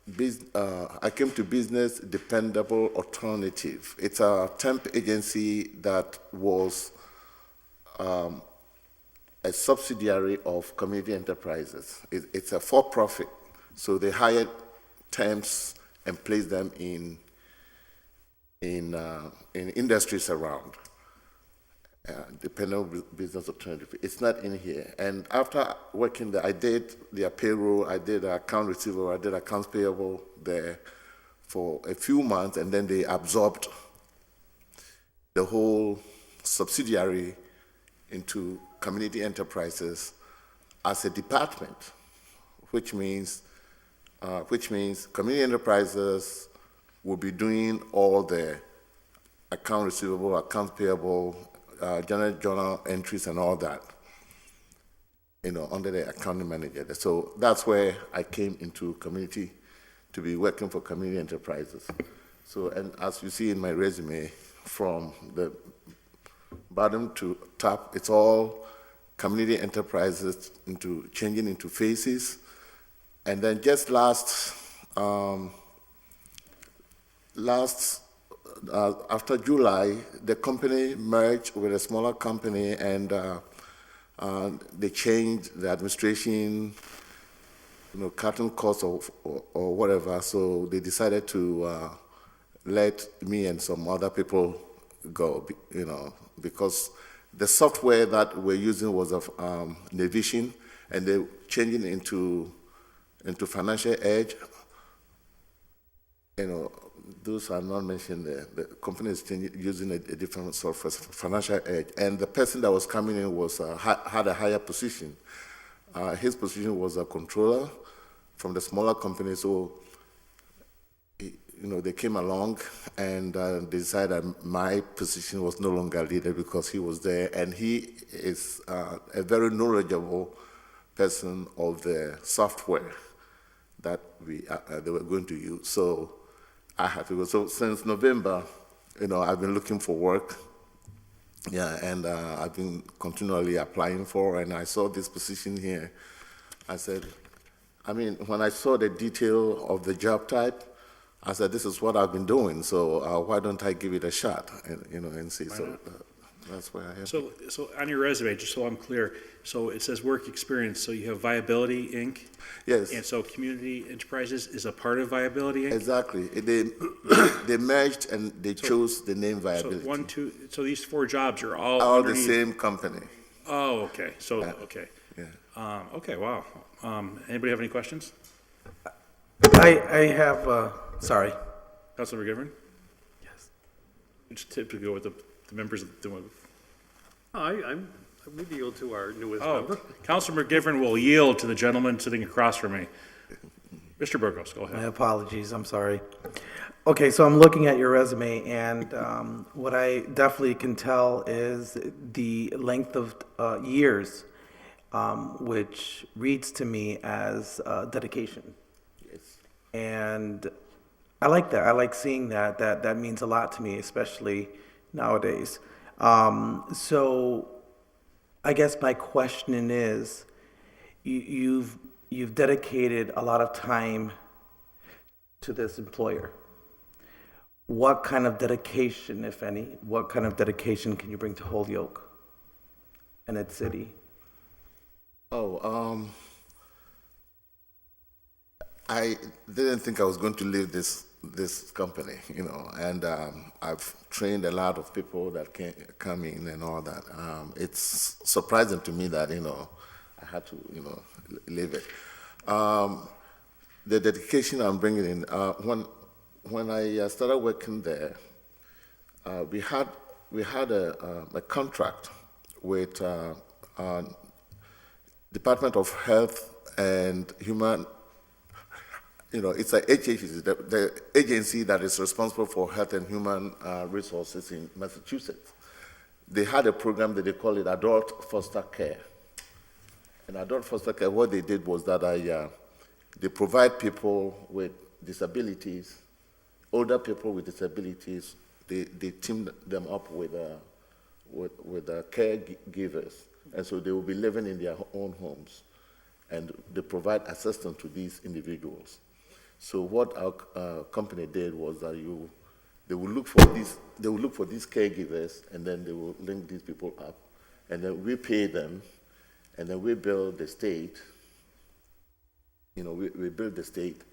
Business Dependable Alternative. It's a temp agency that was a subsidiary of community enterprises. It's a for-profit, so they hired temps and placed them in industries around. Dependable Business Alternative. It's not in here. And after working there, I did their payroll, I did account receivable, I did accounts payable there for a few months, and then they absorbed the whole subsidiary into community enterprises as a department, which means community enterprises will be doing all the account receivable, accounts payable, general journal entries and all that, under the accounting manager. So that's where I came into community, to be working for community enterprises. So, and as you see in my resume, from the bottom to top, it's all community enterprises changing into phases. And then just after July, the company merged with a smaller company, and they changed the administration, cutting costs or whatever. So they decided to let me and some other people go, because the software that we're using was of Navision, and they're changing into Financial Edge. Those are not mentioned there. The company is using a different software, Financial Edge, and the person that was coming in had a higher position. His position was a controller from the smaller company, so they came along and they decided that my position was no longer needed because he was there, and he is a very knowledgeable person of the software that they were going to use. So I had to go. So since November, I've been looking for work. Yeah, and I've been continually applying for, and I saw this position here. I said, when I saw the detail of the job type, I said, this is what I've been doing, so why don't I give it a shot, and see. So that's where I am. So on your resume, just so I'm clear, so it says work experience, so you have Viability, Inc.? Yes. And so Community Enterprises is a part of Viability, Inc.? Exactly. They merged and they chose the name Viability. So these 4 jobs are all the underneath- same company. Oh, okay, so, okay. Yeah. Okay, wow. Anybody have any questions? I have, sorry. Councilor McGivern? Yes. Just typically go with the members of the... I would yield to our newest Oh, member. Councilor McGivern will yield to the gentleman sitting across from me. Mr. Burgos, go My ahead. apologies, I'm sorry. Okay, so I'm looking at your resume, and what I definitely can tell is the length of years, which reads to me as dedication. Yes. And I like that. I like seeing that. That means a lot to me, especially nowadays. So I guess my question is, you've dedicated a lot of time to this employer. What kind of dedication, if any, what kind of dedication can you bring to Holyoke and its city? I didn't think I was going to leave this company, and I've trained a lot of people that can come in and all that. It's surprising to me that I had to leave it. The dedication I'm bringing in when I started working there, we had a contract with Department of Health and Human. It's an agency, the agency that is responsible for health and human resources in Massachusetts. They had a program that they call it Adult Foster Care. And Adult Foster Care, what they did was that they provide people with disabilities, older people with disabilities. They team them up with caregivers, and so they will be living in their own homes, and they provide assistance to these individuals. So what our company did was that they will look for these caregivers, and then they will link these people up, and then we pay them, and then we bill the state. We build the state,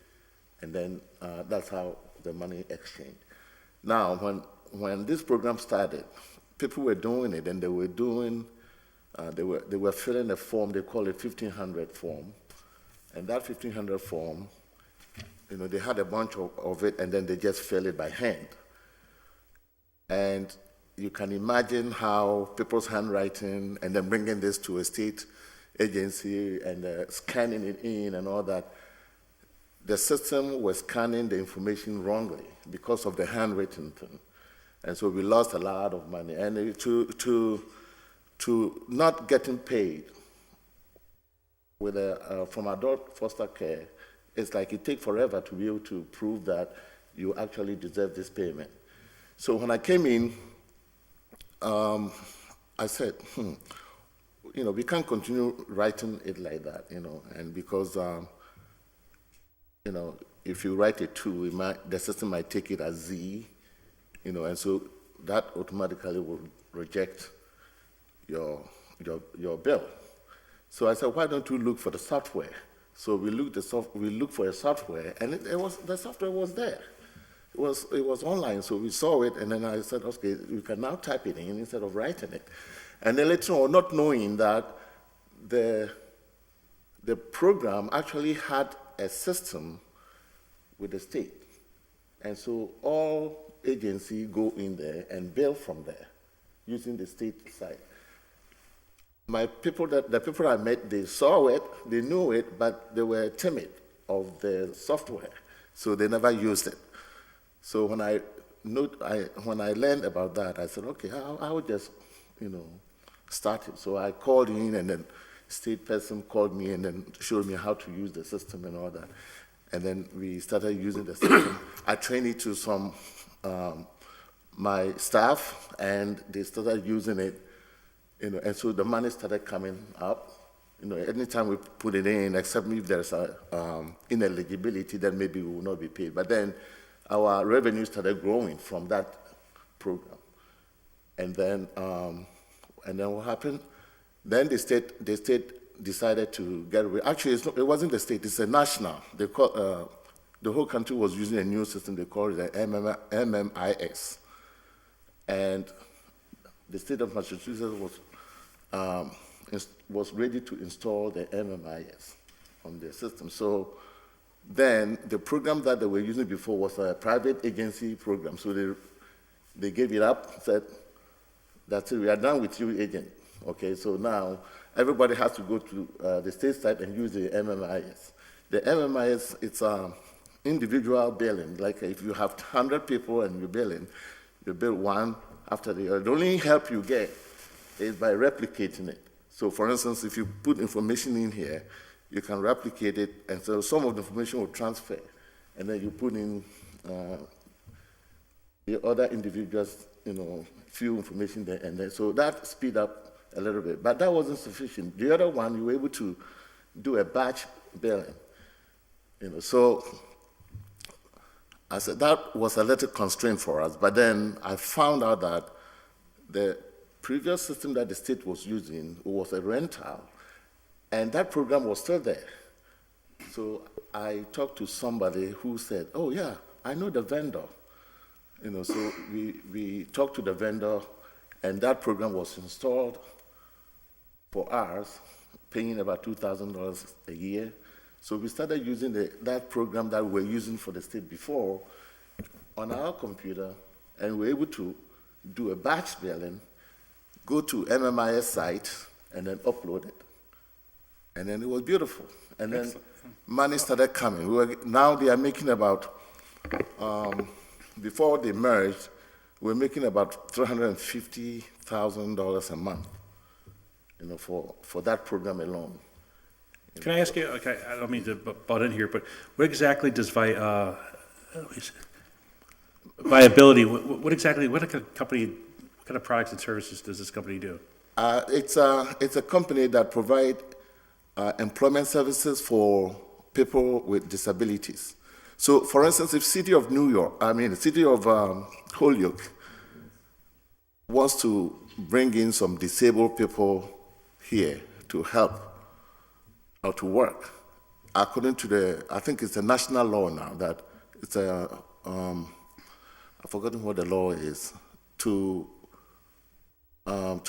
and then that's how the money exchanged. Now, when this program started, people were doing it, and they were filling a form. They call it 1500 form, and that 1500 form, they had a bunch of it, and then they just fill it by hand. And you can imagine how people's handwriting, and then bringing this to a state agency and scanning it in and all that. The system was scanning the information wrongly because of the handwritten thing. And so we lost a lot of money. And to not getting paid from adult foster care, it's like it takes forever to be able to prove that you actually deserve this payment. So when I came in, I said, we can't continue writing it like that, and because, if you write a 2, the system might take it as Z, and so that automatically will reject your bill. So I said, why don't you look for the software? So we looked for a software, and the software was there. It was online, so we saw it, and then I said, okay, we can now type it in instead of writing it. And then later on, not knowing that the program actually had a system with the state. And so all agencies go in there and bill from there using the state side. The people I met, they saw it, they knew it, but they were timid of the software, so they never used it. So when I learned about that, I said, okay, I would just, start it. So I called in, and then state person called me and then showed me how to use the system and all that. And then we started using the system. I trained it to some my staff, and they started using it. And so the money started coming up. Anytime we put it in, except if there's ineligibility, then maybe we will not be paid. But then our revenue started growing from that program. And then what happened? Then the state decided to get rid. Actually, it wasn't the state; it's a national. They call the whole country was using a new system. They called it the MMIS, and the state of Massachusetts was ready to install the MMIS on their system. So then the program that they were using before was a private agency program. So they gave it up, said, that's it, we are done with you, agent. Okay, so now everybody has to go to the state side and use the MMIS. The MMIS, it's individual billing. Like if you have 100 people and you're billing, you bill one after the other. The only help you get is by replicating it. So for instance, if you put information in here, you can replicate it, and so some of the information will transfer, and then you put in the other individuals, few information there, and then so that speed up a little bit. But that wasn't sufficient. The other one, you were able to do a batch billing. So I said that was a little constraint for us. But then I found out that the previous system that the state was using was a rental, And that program was still there. So I talked to somebody who said, oh yeah, I know the vendor. So we talked to the vendor, and that program was installed for us, paying about $2,000 a year. So we started using that program that we were using for the state before on our computer, and we were able to do a batch billing, go to MMIS site, and then upload it. And then it was beautiful. And then money started coming. Now they are making about, before they merged, we're making about $350,000 a month, for that program alone. Can I ask you, okay, I don't mean to butt in here, but what exactly does Viability, what exactly, what kind of products and services does this company do? It's a company that provides employment services for people with disabilities. So, for instance, if the city of Holyoke wants to bring in some disabled people here to help or to work, according to I think it's a national law now that it's I've forgotten what the law is, to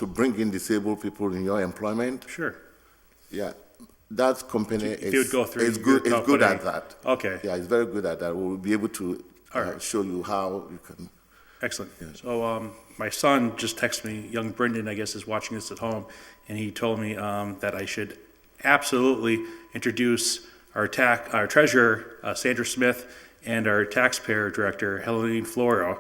bring in disabled people in your employment. Sure. Yeah, that company If you would go through is your good at company. that. Okay. Yeah, it's very good at that. We'll be able to All right. show you how you can. Excellent. So my son just texted me, young Brendan, I guess, is watching this at home, and he told me that I should absolutely introduce our treasurer, Sandra Smith, and our taxpayer director, Helene Florio.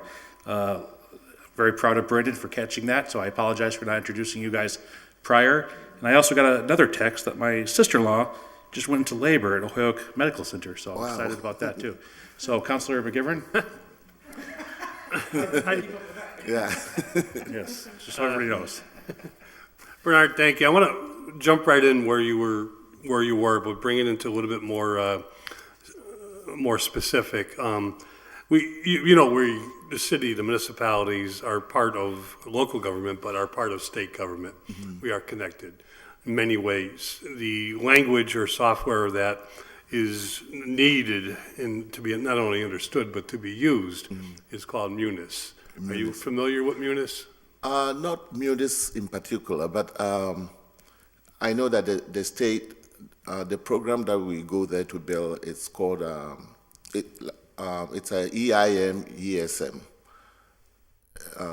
Very proud of Brendan for catching that, so I apologize for not introducing you guys prior. And I also got another text that my sister-in-law just went into labor at Holyoke Medical Center, so I'm excited about that too. So Councilor McGivern? Yeah. Yes, just so everybody knows. Bernard, thank you. I want to jump right in where you were, but bring it into a little bit more specific. The city, the municipalities are part of local government, but are part of state government. Mm-hmm. We are connected in many ways. The language or software that is needed and to be not only understood but to be used is called Munis. Are you familiar with Munis? Not Munis in particular, but I know that the state, the program that we go there to build, it's called, it's a EIM ESM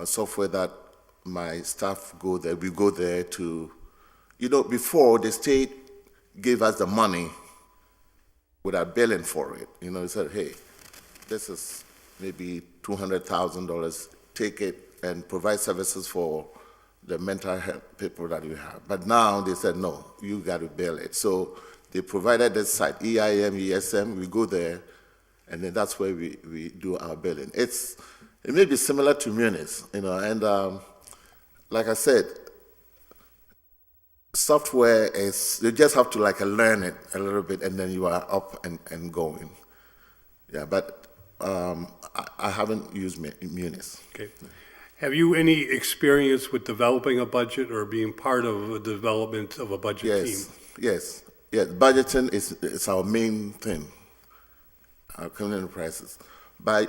software that my staff go there. We go there to, before the state gave us the money without billing for it. They said, hey, this is maybe $200,000, take it and provide services for the mental health people that we have. But now they said, no, you got to bill it. So they provided this site, EIM, ESM, we go there, and then that's where we do our billing. It may be similar to Munis, and like I said, software is, you just have to learn it a little bit, and then you are up and going. Yeah, but I haven't used Munis. Okay. Have you any experience with developing a budget or being part of a development of a budget team? Yes. Budgeting is our main thing. Our community enterprises. By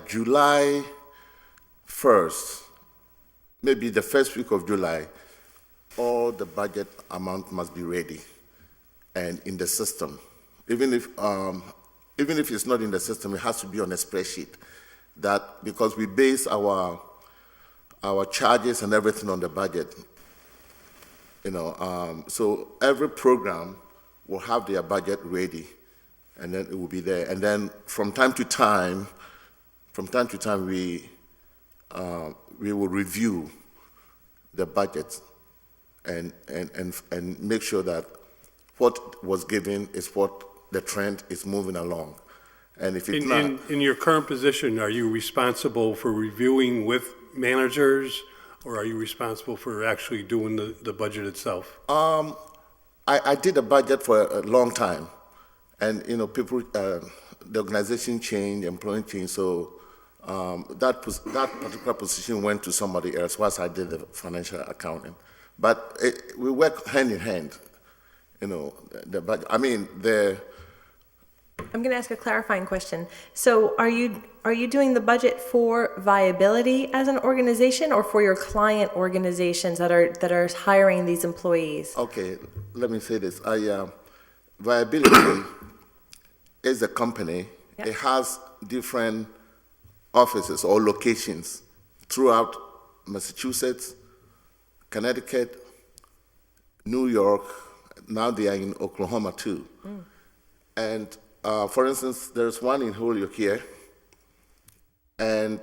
July 1st, maybe the first week of July, all the budget amount must be ready and in the system. Even if it's not in the system, it has to be on a spreadsheet. That because we base our charges and everything on the budget. So every program will have their budget ready, and then it will be there. And then from time to time, we will review the budget and make sure that what was given is what the trend is moving along. And if it's not, in your current position, are you responsible for reviewing with managers, or are you responsible for actually doing the budget itself? I did a budget for a long time, and people, the organization changed, employment changed, so that particular position went to somebody else. Whilst I did the financial accounting, but we work hand in hand. you know, the budget. I mean, the, I'm going to ask a clarifying question. So are you doing the budget for viability as an organization or for your client organizations that are hiring these employees? okay, let me say this. Viability is a company. Yep. It has different offices or locations throughout Massachusetts, Connecticut, New York. Now they are in Oklahoma too. And for instance, there's one in Holyoke here. And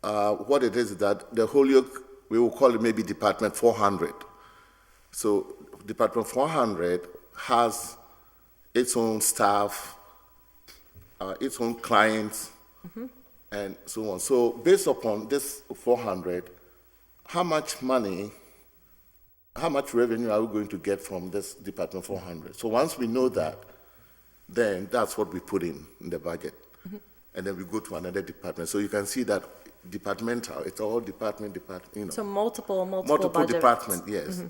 what it is that the Holyoke, we will call it maybe Department 400. So Department 400 has its own staff, its own clients, and so on. So based upon this 400, how much money, how much revenue are we going to get from this Department 400? So once we know that, then that's what we put in the budget. And then we go to another department. So you can see that departmental, it's all department, you know. So multiple budget. Department, yes.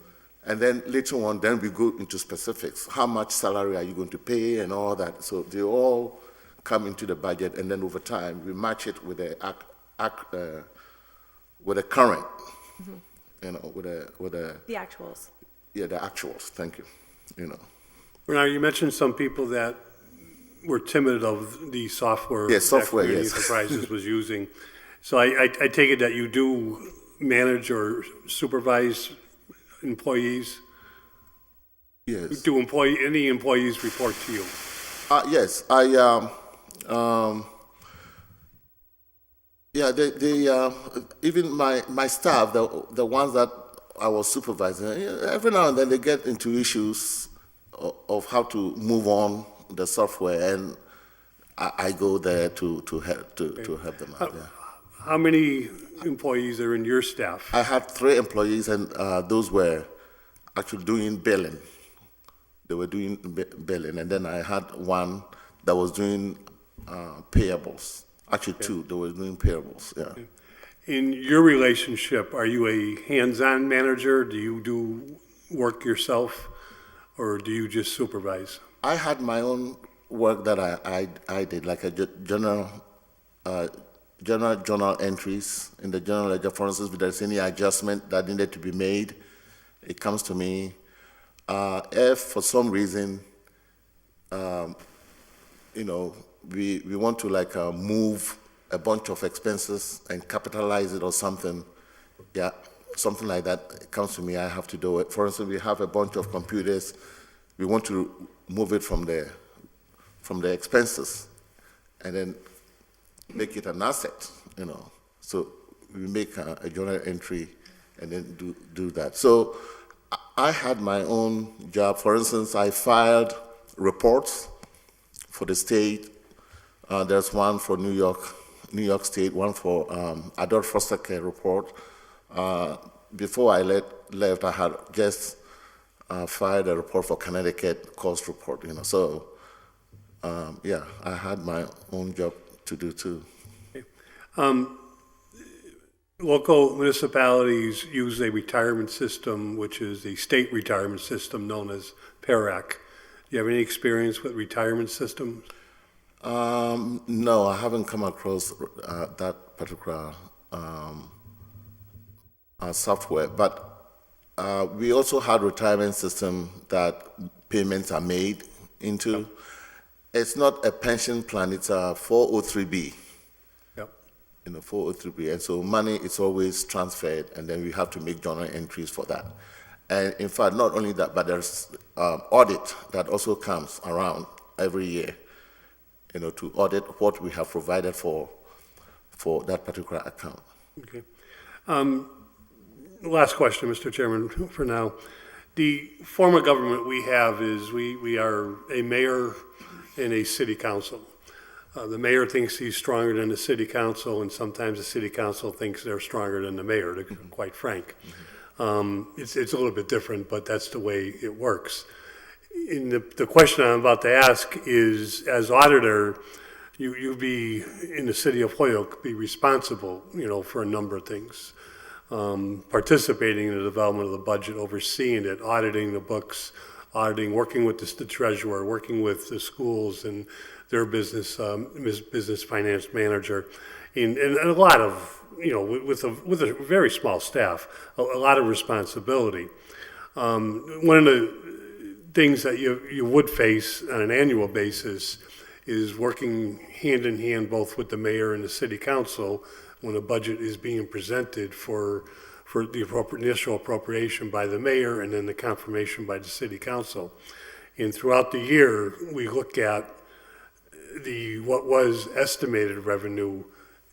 And then later on, then we go into specifics. How much salary are you going to pay and all that? So they all come into the budget, and then over time, we match it with the current, you know, with The actuals. the actuals. Thank you. You know. Now, you mentioned some people that were timid of the software. Yes, software, that Community yes. Enterprises was using. So I take it that you do manage or supervise employees? Yes. Do any employees report to you? Yes, yeah, even my staff, the ones that I was supervising, every now and then they get into issues of how to move on the software, and I go there to help them out. Yeah. How many employees are in your staff? I had 3 employees, and those were actually doing billing. They were doing billing, and then I had one that was doing payables. Actually, 2. They were doing payables. Yeah. In your relationship, are you a hands-on manager? Do you do work yourself, or do you just supervise? I had my own work that I did, like a journal entries in the journal ledger. For instance, if there's any adjustment that needed to be made, it comes to me. If for some reason, you know, we want to like move a bunch of expenses and capitalize it or something, yeah, something like that, it comes to me, I have to do it. For instance, we have a bunch of computers, we want to move it from the expenses and then make it an asset, you know. So we make a journal entry and then do that. So I had my own job. For instance, I filed reports for the state. There's one for New York State, one for adult foster care report. Before I left, I had just filed a report for Connecticut cost report, you know. So, yeah, I had my own job to do too. Local municipalities use a retirement system, which is the state retirement system known as PERAC. Do you have any experience with retirement systems? No, I haven't come across that particular software, but we also had retirement system that payments are made into. It's not a pension plan, it's a 403B. Yep. You know, 403B, and so money is always transferred, and then we have to make journal entries for that. And in fact, not only that, but there's audit that also comes around every year, you know, to audit what we have provided for that particular account. Okay. Last question, Mr. Chairman, for now. The form of government we have is we are a mayor and a city council. The mayor thinks he's stronger than the city council, and sometimes the city council thinks they're stronger than the mayor, to be quite frank. It's a little bit different, but that's the way it works. The question I'm about to ask is, as auditor, you be, in the city of Holyoke, be responsible, you know, for a number of things. Participating in the development of the budget, overseeing it, auditing the books, auditing, working with the treasurer, working with the schools and their business finance manager, and a lot of, with a very small staff, a lot of responsibility. One of the things that you would face on an annual basis is working hand in hand both with the mayor and the city council when a budget is being presented for the initial appropriation by the mayor and then the confirmation by the city council. And throughout the year, we look at what was estimated revenue.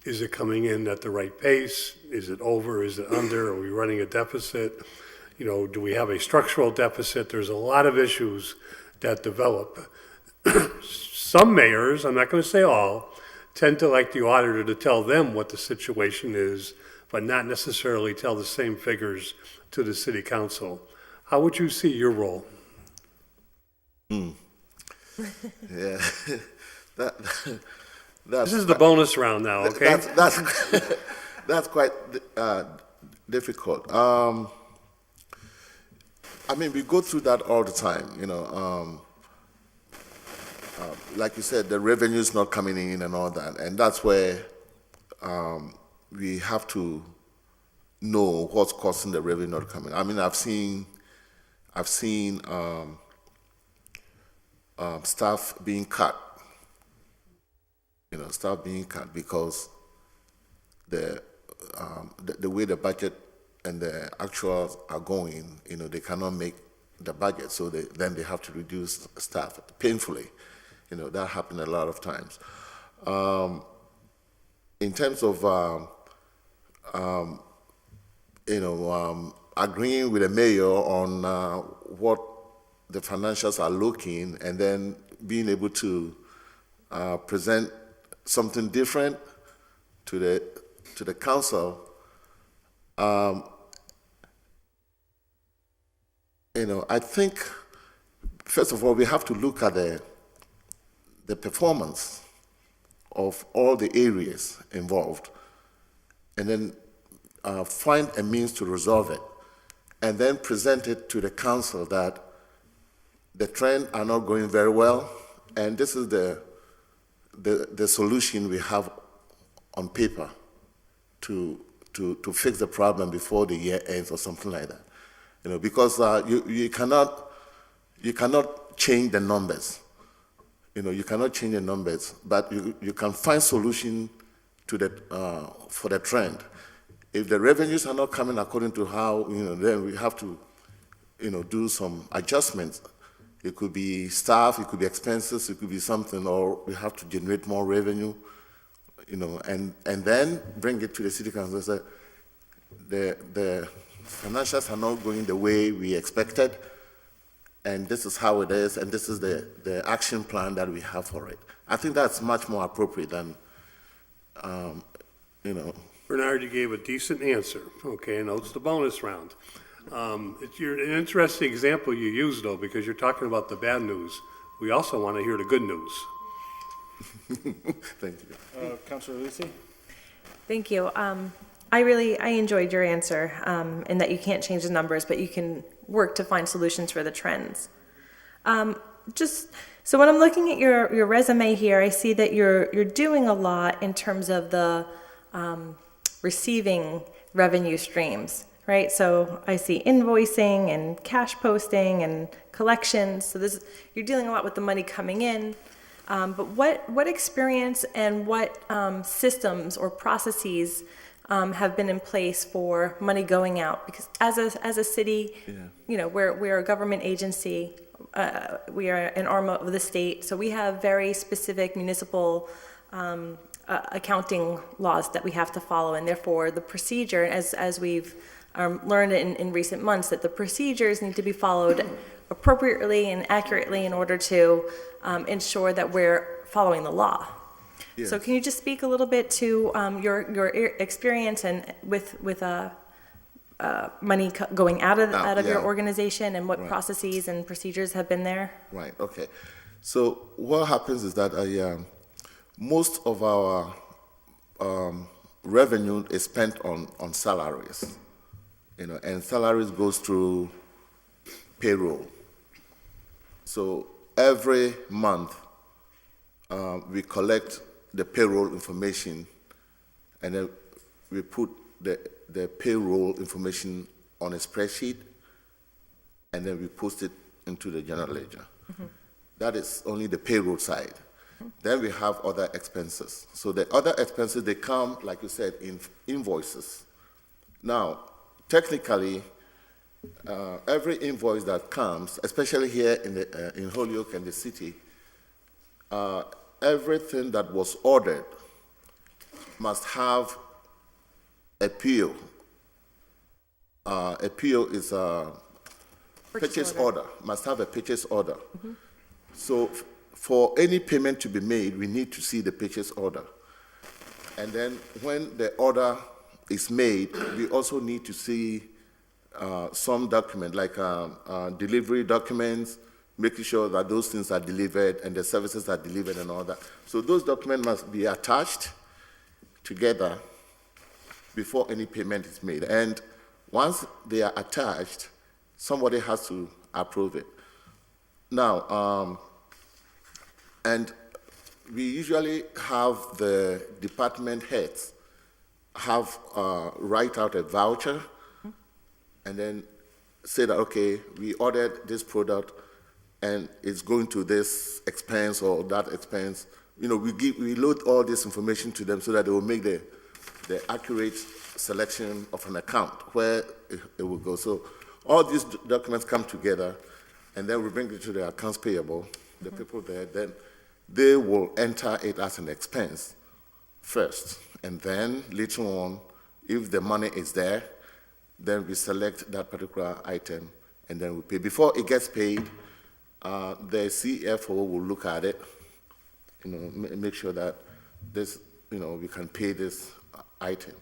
Is it coming in at the right pace? Is it over? Is it under? Are we running a deficit? Do we have a structural deficit? There's a lot of issues that develop. Some mayors, I'm not going to say all, tend to like the auditor to tell them what the situation is, but not necessarily tell the same figures to the city council. How would you see your role? Yeah. This is the bonus round now, okay? That's quite difficult. We go through that all the time, like you said, the revenue's not coming in and all that, and that's where we have to know what's causing the revenue not coming. I've seen staff being cut. Staff being cut because the way the budget and the actuals are going, they cannot make the budget, so then they have to reduce staff painfully. That happened a lot of times. In terms of agreeing with the mayor on what the financials are looking, and then being able to present something different to the council. I think first of all we have to look at the performance of all the areas involved, and then find a means to resolve it, and then present it to the council that the trend are not going very well, and this is the solution we have on paper to fix the problem before the year ends or something like that. Because you cannot change the numbers. You cannot change the numbers, but you can find solution to for the trend. If the revenues are not coming according to how, then we have to, do some adjustments. It could be staff, it could be expenses, it could be something, or we have to generate more revenue, and then bring it to the city council and say, the financials are not going the way we expected, and this is how it is, and this is the action plan that we have for it. I think that's much more appropriate than, Bernard, you gave a decent answer, okay, and it's the bonus round. It's an interesting example you used, though, because you're talking about the bad news. We also want to hear the good news. Thank you. Councilor Lucy? Thank you. I enjoyed your answer in that you can't change the numbers, but you can work to find solutions for the trends. So when I'm looking at your resume here, I see that you're doing a lot in terms of the receiving revenue streams, right? So I see invoicing and cash posting and collections. So you're dealing a lot with the money coming in. But what experience and what systems or processes have been in place for money going out? Because as a city, we're a government agency. We are an arm of the state, so we have very specific municipal accounting laws that we have to follow, and therefore the procedure, as we've learned in recent months, that the procedures need to be followed appropriately and accurately in order to ensure that we're following the law. Yes. So can you just speak a little bit to your experience and with money going out of your organization, and what processes and procedures have been there? Right, okay. So what happens is that most of our revenue is spent on salaries, and salaries goes through payroll. So every month, we collect the payroll information, and then we put the payroll information on a spreadsheet, and then we post it into the general ledger. That is only the payroll side. Then we have other expenses. So the other expenses, they come, like you said, in invoices. Now, technically, every invoice that comes, especially here in Holyoke and the city, everything that was ordered must have a PO. A PO is a purchase order, must have a purchase order. So for any payment to be made, we need to see the purchase order. And then when the order is made, we also need to see some document, like delivery documents, making sure that those things are delivered and the services are delivered and all that. So those documents must be attached together before any payment is made. And once they are attached, somebody has to approve it. Now, and we usually have the department heads write out a voucher and then say that, okay, we ordered this product and it's going to this expense or that expense. You know, we load all this information to them so that they will make the accurate selection of an account where it will go. So all these documents come together, and then we bring it to the accounts payable, the people there, then they will enter it as an expense first. And then later on, if the money is there, then we select that particular item and then we pay. Before it gets paid, the CFO will look at it, you know, make sure that this, you know, we can pay this item.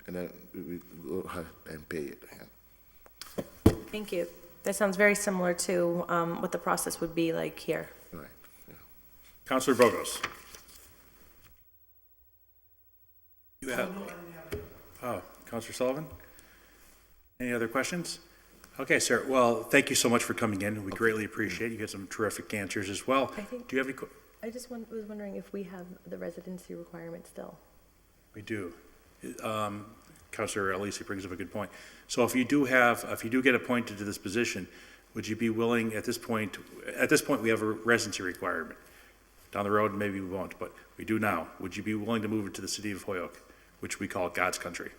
And then we go ahead and pay it. Yeah. Thank you. That sounds very similar to what the process would be like here. Right. Yeah. Councilor Bogos. You have, Councilor Sullivan? Any other questions? Okay, sir. Well, thank you so much for coming in. We greatly appreciate it. You had some terrific answers as well. I think- Do you have any? I just was wondering if we have the residency requirement still. We do. Councilor Alisi brings up a good point. So if you do get appointed to this position, would you be willing at this point we have a residency requirement. Down the road, maybe we won't, but we do now. Would you be willing to move it to the city of Holyoke, which we call God's country?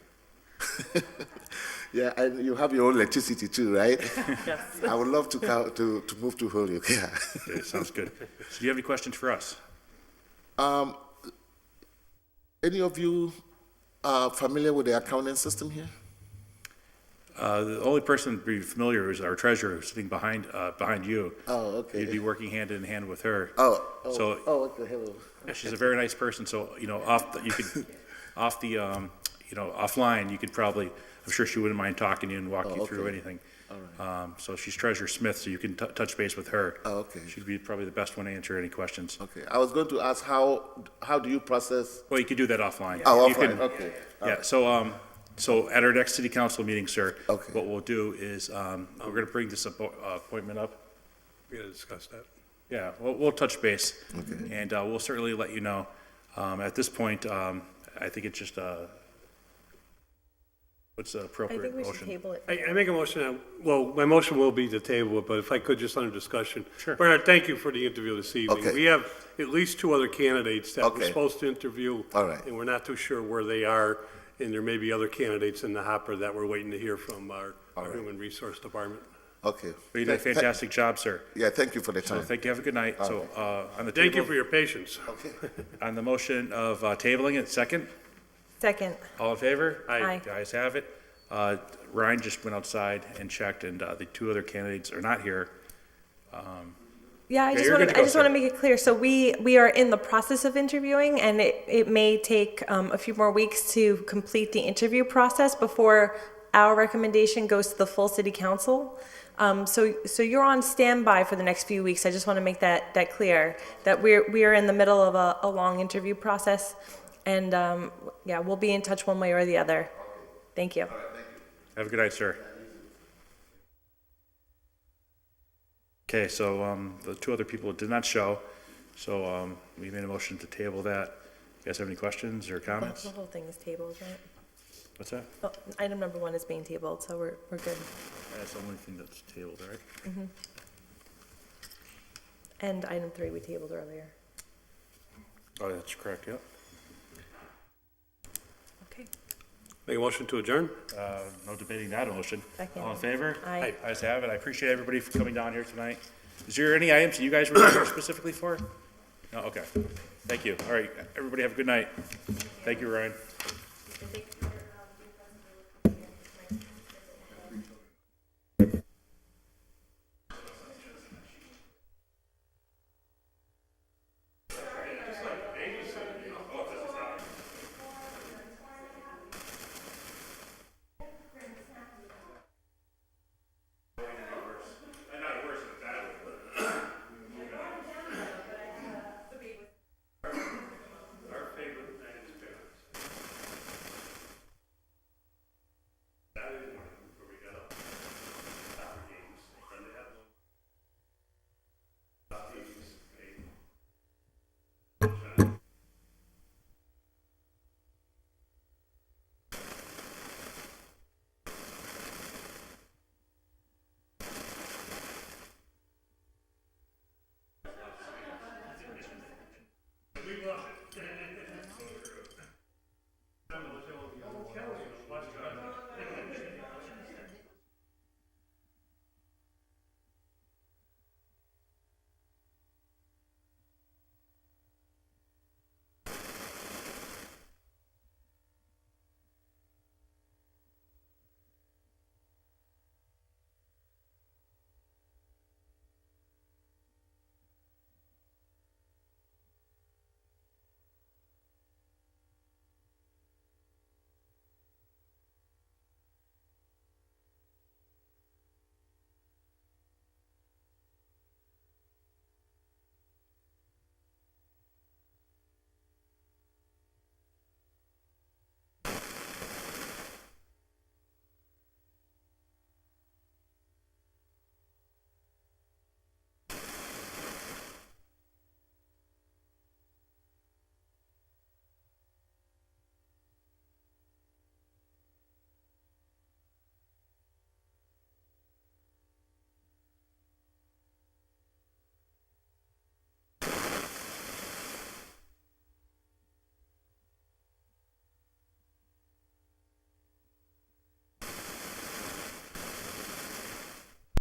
Yeah, and you have your own electricity too, right? Yes. I would love to move to Holyoke, yeah. Okay, sounds good. So do you have any questions for us? Any of you familiar with the accounting system here? The only person to be familiar is our treasurer who's sitting behind you. Oh, okay. You'd be working hand in hand with her. Oh, okay, hello. Yeah, she's a very nice person, so, you know, offline, you could probably, I'm sure she wouldn't mind talking to you and walking you through anything. All right. So she's Treasurer Smith, so you can touch base with her. Oh, okay. She'd be probably the best one to answer any questions. Okay, I was going to ask how do you process? Well, you could do that offline. Oh, You offline, can- okay. Yeah, so at our next city council meeting, sir, Okay. what we'll do is, we're gonna bring this appointment up. We gotta discuss that. Yeah, we'll touch base. Okay. And we'll certainly let you know. At this point, I think it's just, what's the I appropriate think we should motion? table it. I make a motion, my motion will be to table it, but if I could, just under discussion. Sure. Bernard, thank you for the interview this evening. Okay. We have at least two other candidates that we're Okay. supposed to interview. All right. And we're not too sure where they are, and there may be other candidates in the hopper that we're waiting to hear from our right. Human Resource Department. Okay. Well, you did a fantastic job, sir. Yeah, thank you for the So time. thank you, have a good night. So, on the Thank you table, for your patience. on the motion of tabling it, second, Second. all in favor? Aye. The ayes have it. Ryan just went outside and checked, and the two other candidates are not here. Yeah, I just you're want good to, to go, I just want sir. to make it clear. So we are in the process of interviewing, and it may take a few more weeks to complete the interview process before our recommendation goes to the full city council. So you're on standby for the next few weeks. I just want to make that clear, that we are in the middle of a long interview process, and yeah, we'll be in touch one way or the other. Thank you. Have a good night, sir. Okay, so the two other people did not show, so we made a motion to table that. You guys have any questions or comments? The whole thing is tabled, right? What's that? Oh, item number 1 is being tabled, so we're good. That's the only thing that's tabled, right? And item 3 we tabled earlier. Oh, that's correct, yep. Okay. Make a motion to adjourn? No debating that motion. Second. All in favor? Aye. Ayes have it. I appreciate everybody for coming down here tonight. Is there any items that you guys were here specifically for? No, okay. Thank you. All right, everybody have a good night. Thank you, Ryan.